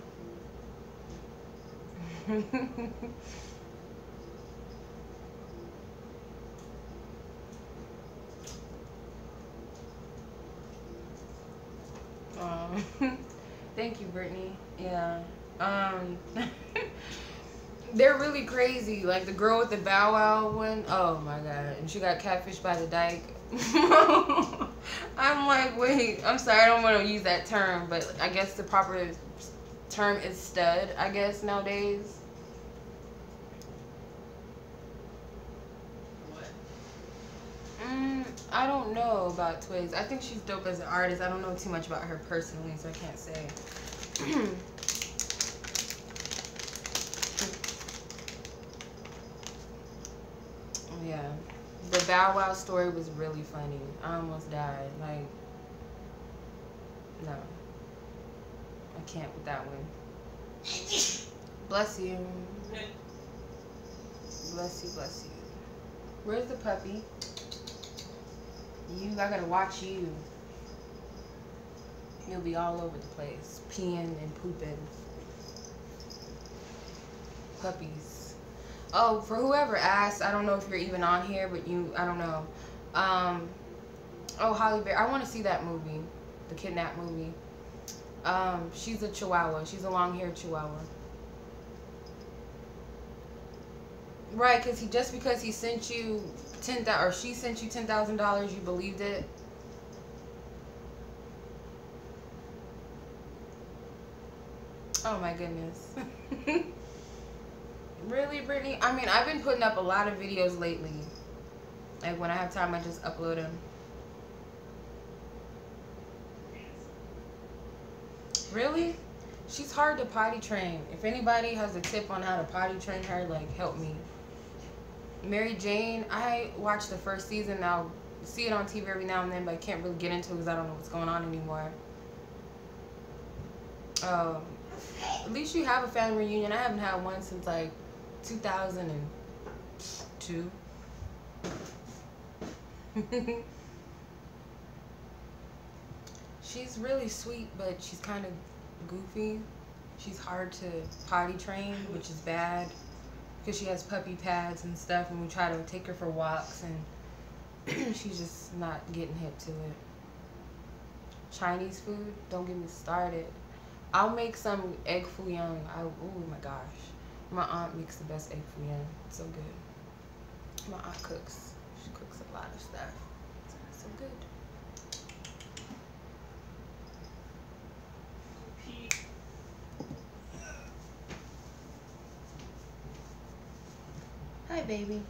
Speaker 1: Thank you, Brittany. Yeah. They're really crazy. Like the girl with the Bow Wow one. Oh my god. And she got catfished by the dyke. I'm like, wait. I'm sorry. I don't want to use that term, but I guess the proper term is stud, I guess, nowadays. I don't know about Twigs. I think she's dope as an artist. I don't know too much about her personally, so I can't say. Yeah. The Bow Wow story was really funny. I almost died. Like, no. I can't with that one. Bless you. Bless you, bless you. Where's the puppy? I gotta watch you. You'll be all over the place, peeing and pooping. Puppies. Oh, for whoever asked, I don't know if you're even on here, but I don't know. Oh, Holly Bear, I want to see that movie, the kidnap movie. She's a Chihuahua. She's a long-haired Chihuahua. Right, just because he sent you $10,000 or she sent you $10,000, you believed it. Oh my goodness. Really, Brittany? I mean, I've been putting up a lot of videos lately. Like when I have time, I just upload them. Really? She's hard to potty train. If anybody has a tip on how to potty train her, like, help me. Mary Jane, I watched the first season. Now see it on TV every now and then, but I can't really get into it because I don't know what's going on anymore. At least you have a family reunion. I haven't had one since like 2002. She's really sweet, but she's kind of goofy. She's hard to potty train, which is bad. Because she has puppy pads and stuff, and we try to take her for walks, and she's just not getting hip to it. Chinese food? Don't get me started. I'll make some egg foo young. Oh my gosh. My aunt makes the best egg foo young. It's so good. My aunt cooks. She cooks a lot of stuff. It's so good. Hi, baby.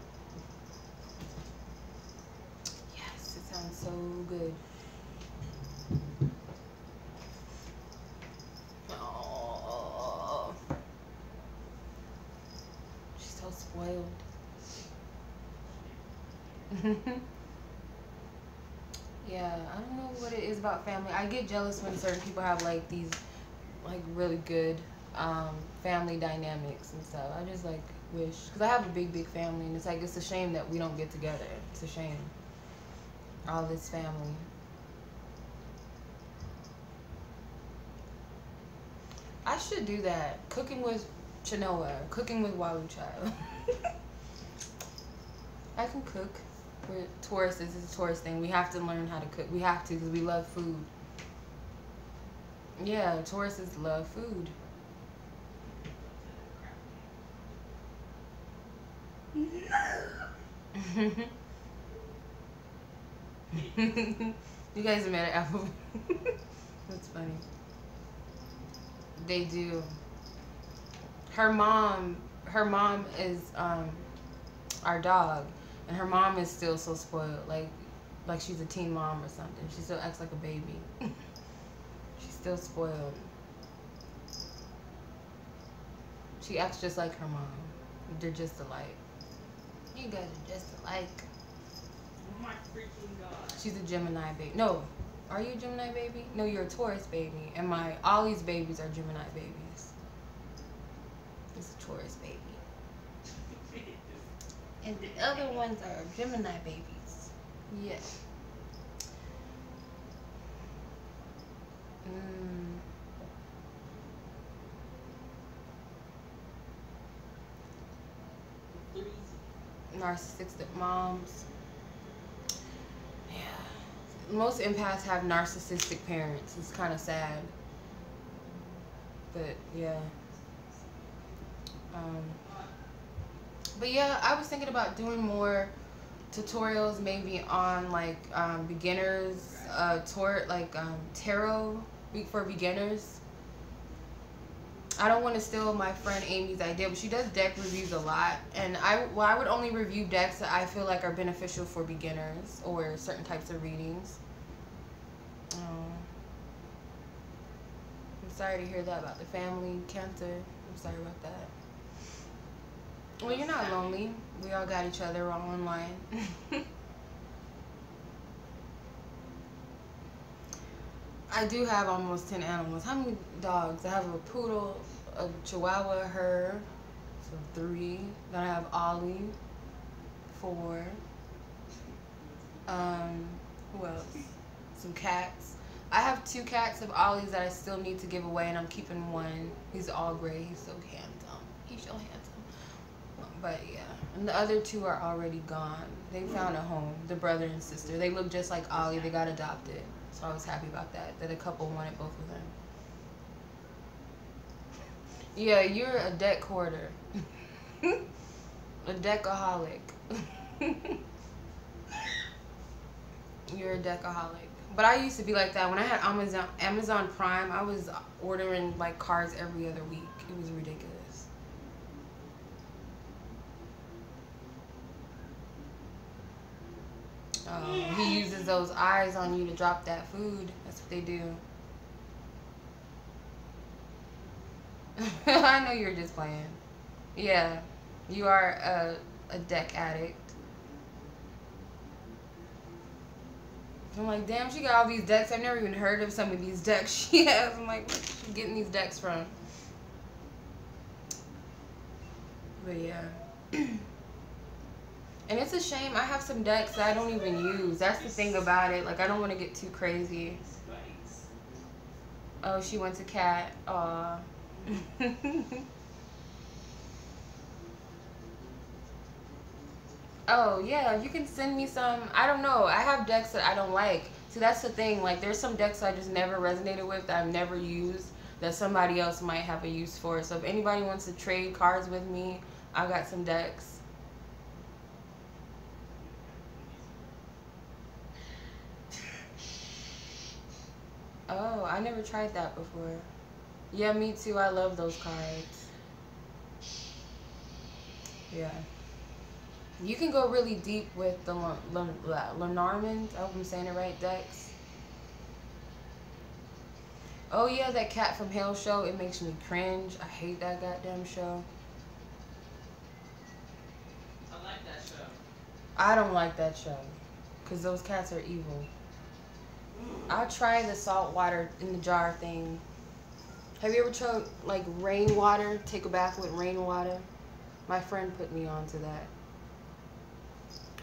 Speaker 1: Yes, it sounds so good. Oh, she's so spoiled. Yeah, I don't know what it is about family. I get jealous when certain people have like these like really good family dynamics and stuff. I just like wish, because I have a big family, and it's like, it's a shame that we don't get together. It's a shame. All this family. I should do that. Cooking with Chinoa. Cooking with Walu Child. I can cook. For Taurus, this is a Taurus thing. We have to learn how to cook. We have to because we love food. Yeah, Tauruses love food. You guys are mad at Apple. That's funny. They do. Her mom is our dog, and her mom is still so spoiled, like she's a teen mom or something. She still acts like a baby. She's still spoiled. She acts just like her mom. They're just alike. You guys are just alike. Oh my freaking god. She's a Gemini baby. No, are you a Gemini baby? No, you're a Taurus baby, and my Ollie's babies are Gemini babies. It's a Taurus baby. And the other ones are Gemini babies. Yeah. Narcissistic moms. Yeah. Most empaths have narcissistic parents. It's kind of sad. But yeah. But yeah, I was thinking about doing more tutorials, maybe on like beginners, tarot for beginners. I don't want to steal my friend Amy's idea, but she does deck reviews a lot, and I would only review decks that I feel like are beneficial for beginners or certain types of readings. I'm sorry to hear that about the family, Cancer. I'm sorry about that. Well, you're not lonely. We all got each other. We're all online. I do have almost 10 animals. How many dogs? I have a poodle, a chihuahua, her, so 3. Then I have Ollie, 4. Who else? Some cats. I have 2 cats of Ollie's that I still need to give away, and I'm keeping 1. He's all gray. He's so handsome. He's so handsome. But yeah, and the other 2 are already gone. They found a home, the brother and sister. They look just like Ollie. They got adopted. So I was happy about that a couple wanted both of them. Yeah, you're a deck hoarder. A deckaholic. You're a deckaholic. But I used to be like that. When I had Amazon Prime, I was ordering like cards every other week. It was ridiculous. He uses those eyes on you to drop that food. That's what they do. I know you're just playing. Yeah, you are a deck addict. I'm like, damn, she got all these decks. I've never even heard of some of these decks she has. I'm like, where's she getting these decks from? But yeah. And it's a shame. I have some decks that I don't even use. That's the thing about it. Like, I don't want to get too crazy. Oh, she wants a cat. Aw. Oh, yeah. You can send me some. I don't know. I have decks that I don't like. See, that's the thing. Like, there's some decks I just never resonated with that I've never used that somebody else might have a use for. So if anybody wants to trade cards with me, I've got some decks. Oh, I never tried that before. Yeah, me too. I love those cards. Yeah. You can go really deep with the Lenormand. I hope I'm saying it right, decks. Oh yeah, that Cat from Hell show. It makes me cringe. I hate that goddamn show.
Speaker 2: I like that show.
Speaker 1: I don't like that show. Because those cats are evil. I'll try the salt water in the jar thing. Have you ever tried like rainwater? Take a bath with rainwater? My friend put me onto that.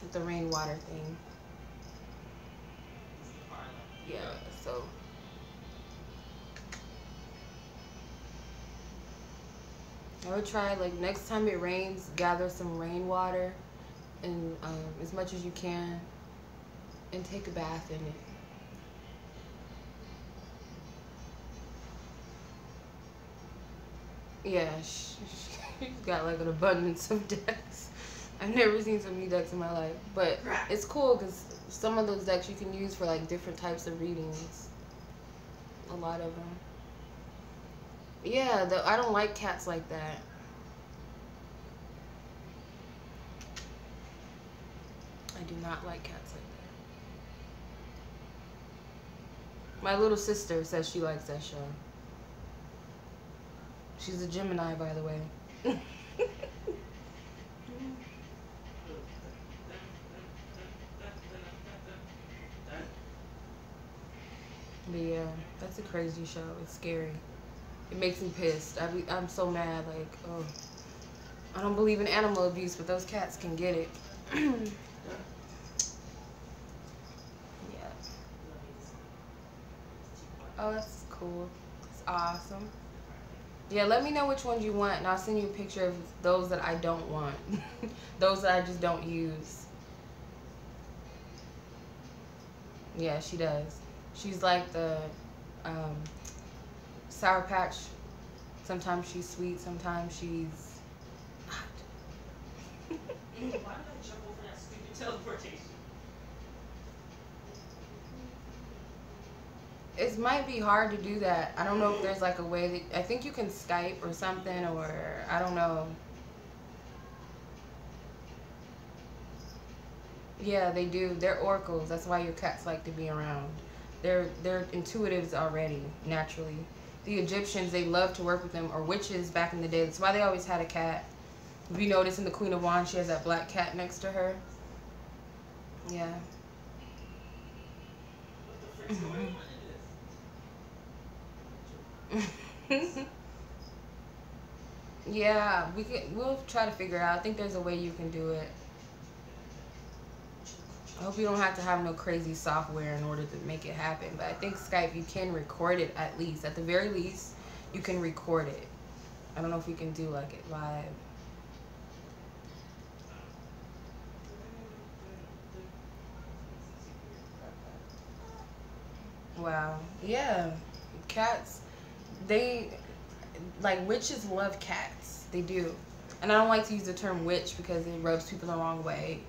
Speaker 1: With the rainwater thing. Yeah, so. I would try like next time it rains, gather some rainwater and as much as you can, and take a bath in it. Yeah, she's got like an abundance of decks. I've never seen so many decks in my life, but it's cool because some of those decks you can use for like different types of readings. A lot of them. Yeah, I don't like cats like that. I do not like cats like that. My little sister says she likes that show. She's a Gemini, by the way. But yeah, that's a crazy show. It's scary. It makes me pissed. I'm so mad. Like, oh, I don't believe in animal abuse, but those cats can get it. Yeah. Oh, that's cool. That's awesome. Yeah, let me know which ones you want, and I'll send you a picture of those that I don't want. Those that I just don't use. Yeah, she does. She's like the Sour Patch. Sometimes she's sweet, sometimes she's not.
Speaker 2: Why did I jump over that stupid teleportation?
Speaker 1: It might be hard to do that. I don't know if there's like a way that, I think you can Skype or something, or I don't know. Yeah, they do. They're oracles. That's why your cats like to be around. They're intuitives already, naturally. The Egyptians, they love to work with them, or witches back in the day. That's why they always had a cat. If you notice in the Queen of Wands, she has that black cat next to her. Yeah.
Speaker 2: What the frick's going on in this?
Speaker 1: Yeah, we'll try to figure it out. I think there's a way you can do it. I hope you don't have to have no crazy software in order to make it happen. But I think Skype, you can record it at least. At the very least, you can record it. I don't know if we can do like it live. Wow. Yeah. Cats, they, like, witches love cats. They do. And I don't like to use the term witch because it rubs people the wrong way.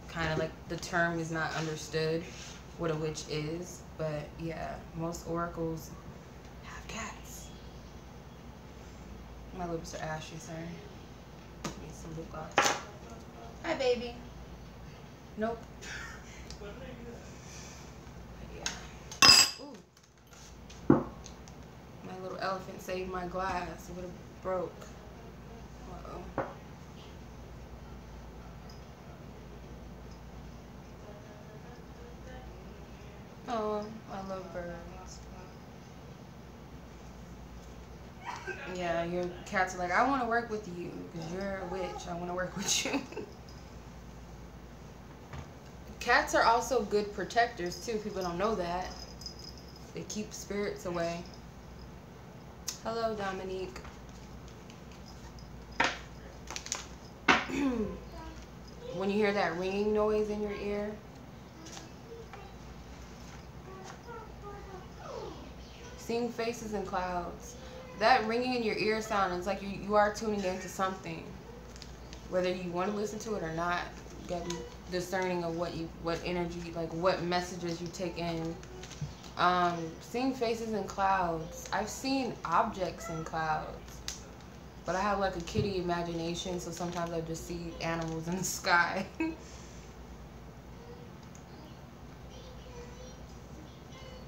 Speaker 1: Kind of like the term is not understood what a witch is. But yeah, most oracles have cats. My lips are ashy, sorry. Need some lip gloss. Hi, baby. Nope.
Speaker 2: What did I do?
Speaker 1: Yeah. Ooh. My little elephant saved my glass. It would have broke. Uh-oh. Oh, I love birds. Yeah, your cats are like, I want to work with you because you're a witch. I want to work with you. Cats are also good protectors too. People don't know that. They keep spirits away. Hello, Dominique. When you hear that ringing noise in your ear, seeing faces in clouds. That ringing in your ear sound is like you are tuning into something. Whether you want to listen to it or not, you gotta be discerning of what energy, like what messages you take in. Seeing faces in clouds. I've seen objects in clouds. But I have like a kitty imagination, so sometimes I just see animals in the sky.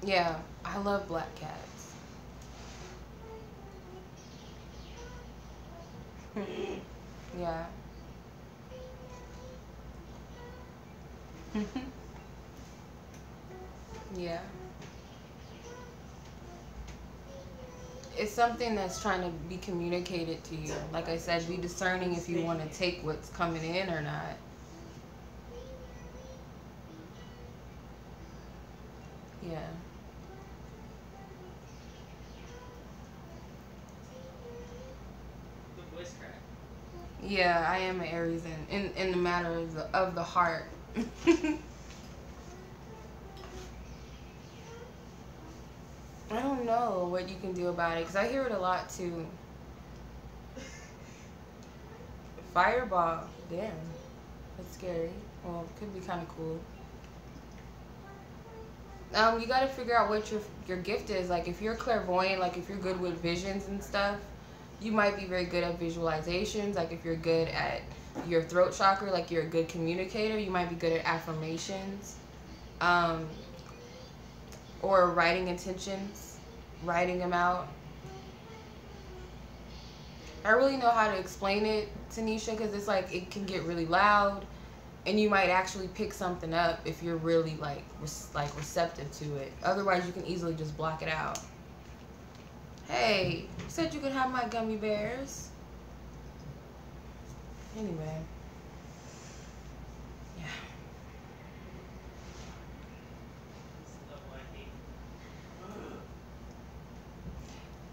Speaker 1: Yeah, I love black cats. Yeah. Yeah. It's something that's trying to be communicated to you. Like I said, be discerning if you want to take what's coming in or not. Yeah.
Speaker 2: The voice crack.
Speaker 1: Yeah, I am an Aries in the matter of the heart. I don't know what you can do about it because I hear it a lot too. Fireball, damn, that's scary. Well, it could be kind of cool. You got to figure out what your gift is. Like if you're clairvoyant, like if you're good with visions and stuff, you might be very good at visualizations. Like if you're good at your throat chakra, like you're a good communicator, you might be good at affirmations, or writing intentions, writing them out. I really know how to explain it, Tanisha, because it's like it can get really loud, and you might actually pick something up if you're really like receptive to it. Otherwise, you can easily just block it out. Hey, you said you could have my gummy bears. Anyway, yeah.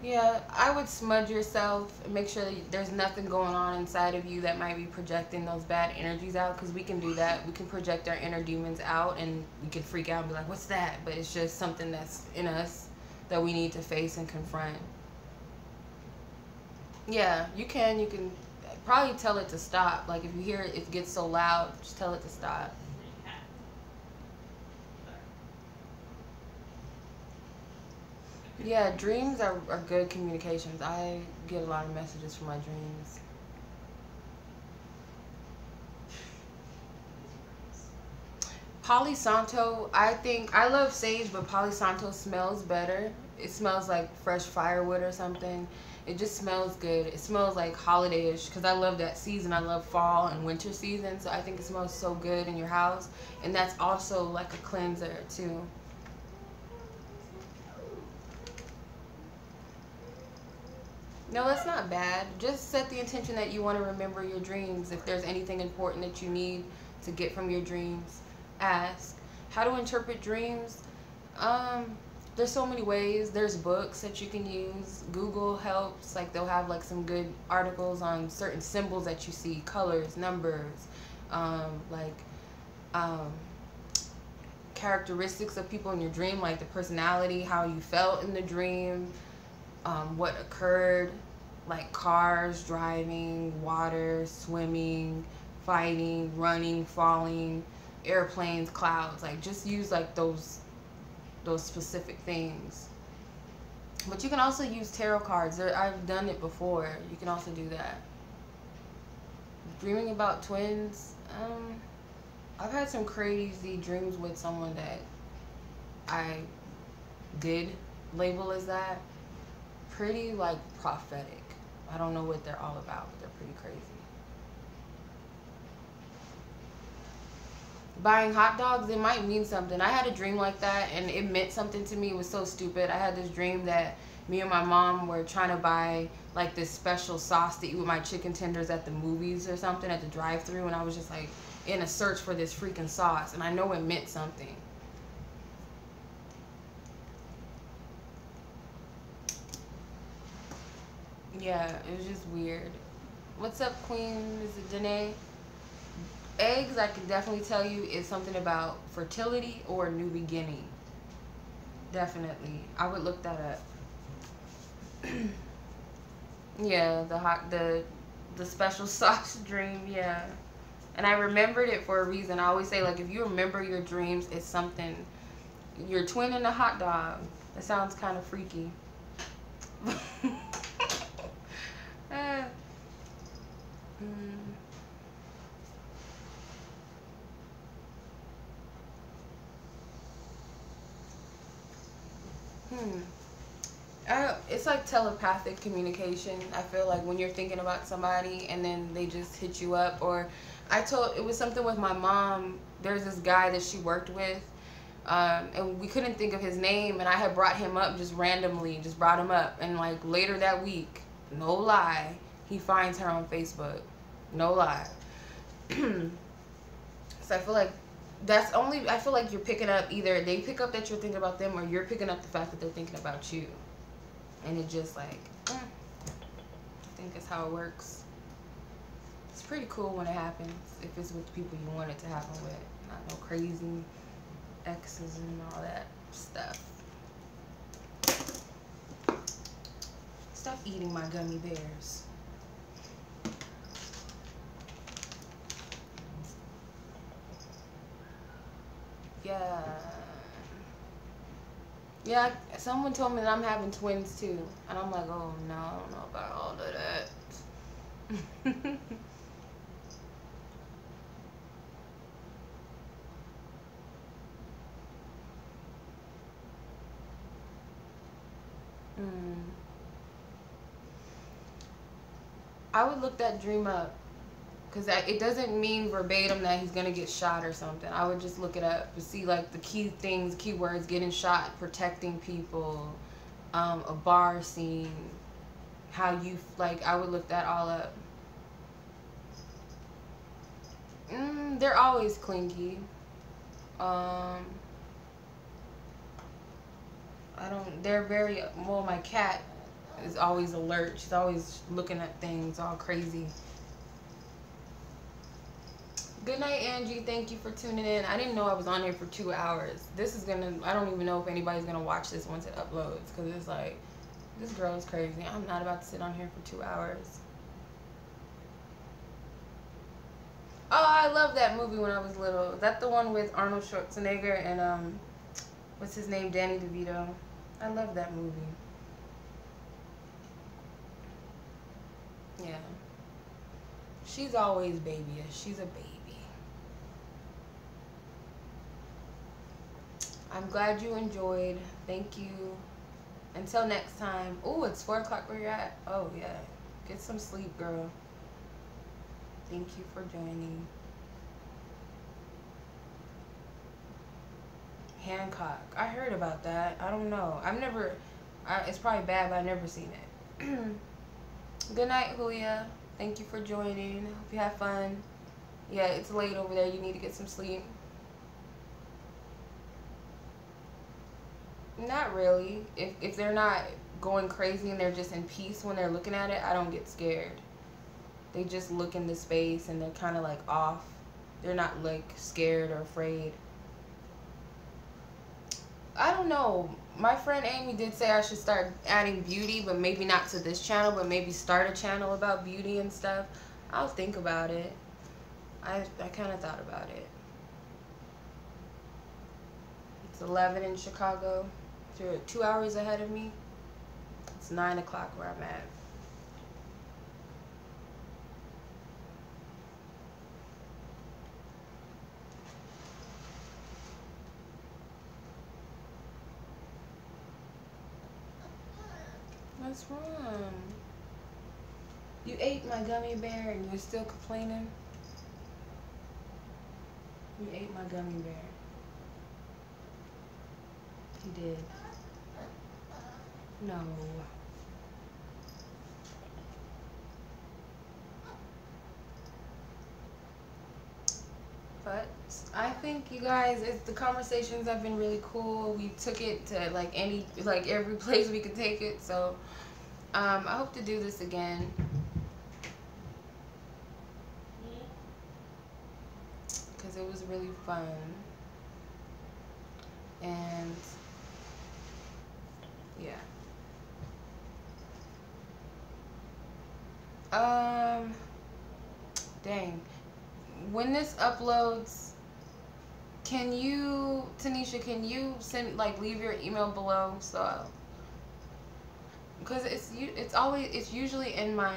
Speaker 1: Yeah, I would smudge yourself and make sure that there's nothing going on inside of you that might be projecting those bad energies out, because we can do that. We can project our inner demons out and we can freak out and be like, what's that? But it's just something that's in us that we need to face and confront. Yeah, you can probably tell it to stop. Like if you hear it gets so loud, just tell it to stop. Yeah, dreams are good communications. I get a lot of messages from my dreams. Palo Santo, I love sage, but Palo Santo smells better. It smells like fresh firewood or something. It just smells good. It smells like holiday-ish because I love that season. I love fall and winter season, so I think it smells so good in your house. And that's also like a cleanser too. No, that's not bad. Just set the intention that you want to remember your dreams. If there's anything important that you need to get from your dreams, ask. How to interpret dreams? There's so many ways. There's books that you can use. Google helps. Like they'll have like some good articles on certain symbols that you see, colors, numbers, like characteristics of people in your dream, like the personality, how you felt in the dream. What occurred, like cars, driving, water, swimming, fighting, running, falling, airplanes, clouds. Like just use like those specific things. But you can also use tarot cards. I've done it before. You can also do that. Dreaming about twins. I've had some crazy dreams with someone that I did label as that. Pretty like prophetic. I don't know what they're all about, but they're pretty crazy. Buying hot dogs, it might mean something. I had a dream like that and it meant something to me. It was so stupid. I had this dream that me and my mom were trying to buy like this special sauce to eat with my chicken tenders at the movies or something, at the drive-thru, and I was just like in a search for this freaking sauce, and I know it meant something. Yeah, it was just weird. What's up, Queen? Is it Danae? Eggs, I can definitely tell you, is something about fertility or a new beginning. Definitely. I would look that up. Yeah, the special sauce dream, yeah. And I remembered it for a reason. I always say, like, if you remember your dreams, it's something. You're twinning a hot dog. That sounds kind of freaky. It's like telepathic communication. I feel like when you're thinking about somebody and then they just hit you up. Or it was something with my mom. There's this guy that she worked with, and we couldn't think of his name, and I had brought him up just randomly, just brought him up, and like later that week, no lie, he finds her on Facebook. No lie. So I feel like I feel like you're picking up, either they pick up that you're thinking about them, or you're picking up the fact that they're thinking about you. And it just like, I think that's how it works. It's pretty cool when it happens, if it's with the people you want it to happen with. Not no crazy exes and all that stuff. Stop eating my gummy bears. Yeah. Yeah, someone told me that I'm having twins too. And I'm like, oh no, I don't know about all of that. I would look that dream up. Because it doesn't mean verbatim that he's going to get shot or something. I would just look it up to see, like, the key things, keywords: getting shot, protecting people, a bar scene, how you, like, I would look that all up. They're always clingy. They're very, well, my cat is always alert. She's always looking at things all crazy. Good night, Angie. Thank you for tuning in. I didn't know I was on here for 2 hours. This is gonna, I don't even know if anybody's gonna watch this once it uploads, because it's like, this girl is crazy. I'm not about to sit on here for 2 hours. Oh, I love that movie when I was little. Is that the one with Arnold Schwarzenegger and, what's his name, Danny DeVito? I love that movie. Yeah. She's always babyish. She's a baby. I'm glad you enjoyed. Thank you. Until next time. Oh, it's 4 o'clock where you're at. Oh, yeah. Get some sleep, girl. Thank you for joining. Hancock. I heard about that. I don't know. I've never... it's probably bad, but I've never seen it. Good night, Julia. Thank you for joining. Hope you have fun. Yeah, it's late over there. You need to get some sleep. Not really. If they're not going crazy and they're just in peace when they're looking at it, I don't get scared. They just look into space and they're kind of like off. They're not like scared or afraid. I don't know. My friend Amy did say I should start adding beauty, but maybe not to this channel, but maybe start a channel about beauty and stuff. I'll think about it. I kind of thought about it. It's 11 in Chicago. You're 2 hours ahead of me. It's 9 o'clock where I'm at. What's wrong? You ate my gummy bear and you're still complaining? You ate my gummy bear. You did. No. But I think you guys, the conversations have been really cool. We took it to like every place we could take it. So I hope to do this again. Because it was really fun. And yeah. Dang. When this uploads, can you, Tanisha, can you send, like, leave your email below? So, because it's usually in my,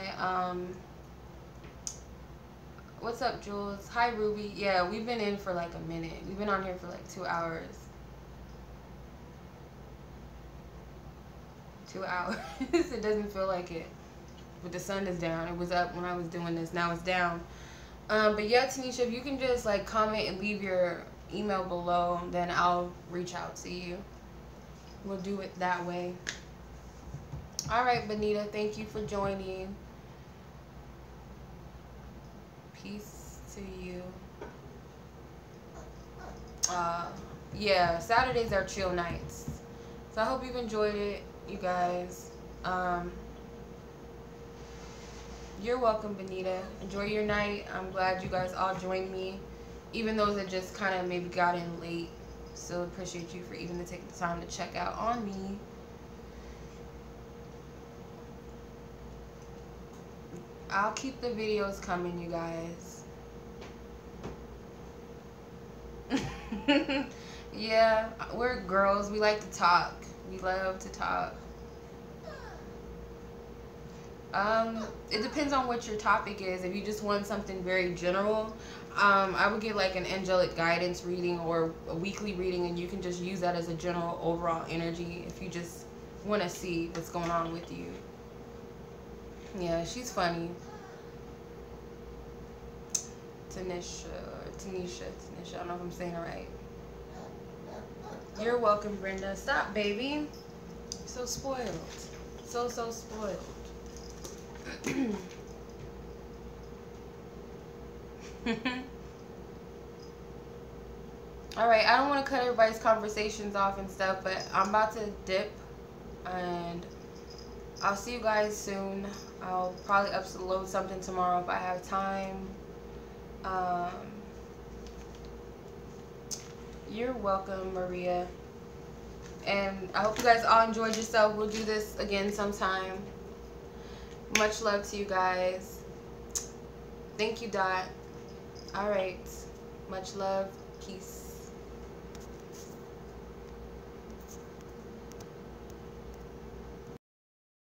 Speaker 1: what's up, Jules? Hi, Ruby. Yeah, we've been in for like a minute. We've been on here for like 2 hours. 2 hours. It doesn't feel like it. But the sun is down. It was up when I was doing this. Now it's down. But yeah, Tanisha, if you can just like comment and leave your email below, then I'll reach out to you. We'll do it that way. All right, Benita, thank you for joining. Peace to you. Yeah, Saturdays are chill nights. So I hope you've enjoyed it, you guys. You're welcome, Benita. Enjoy your night. I'm glad you guys all joined me, even those that just kind of maybe got in late. Still appreciate you for even to take the time to check out on me. I'll keep the videos coming, you guys. Yeah, we're girls. We like to talk. We love to talk. It depends on what your topic is. If you just want something very general, I would get like an angelic guidance reading or a weekly reading, and you can just use that as a general overall energy if you just want to see what's going on with you. Yeah, she's funny. Tanisha, I don't know if I'm saying it right. You're welcome, Brenda. Stop, baby. So spoiled. So spoiled. Alright, I don't want to cut everybody's conversations off and stuff, but I'm about to dip, and I'll see you guys soon. I'll probably upload something tomorrow if I have time. You're welcome, Maria. And I hope you guys all enjoyed yourself. We'll do this again sometime. Much love to you guys. Thank you, Dot. Alright. Much love. Peace.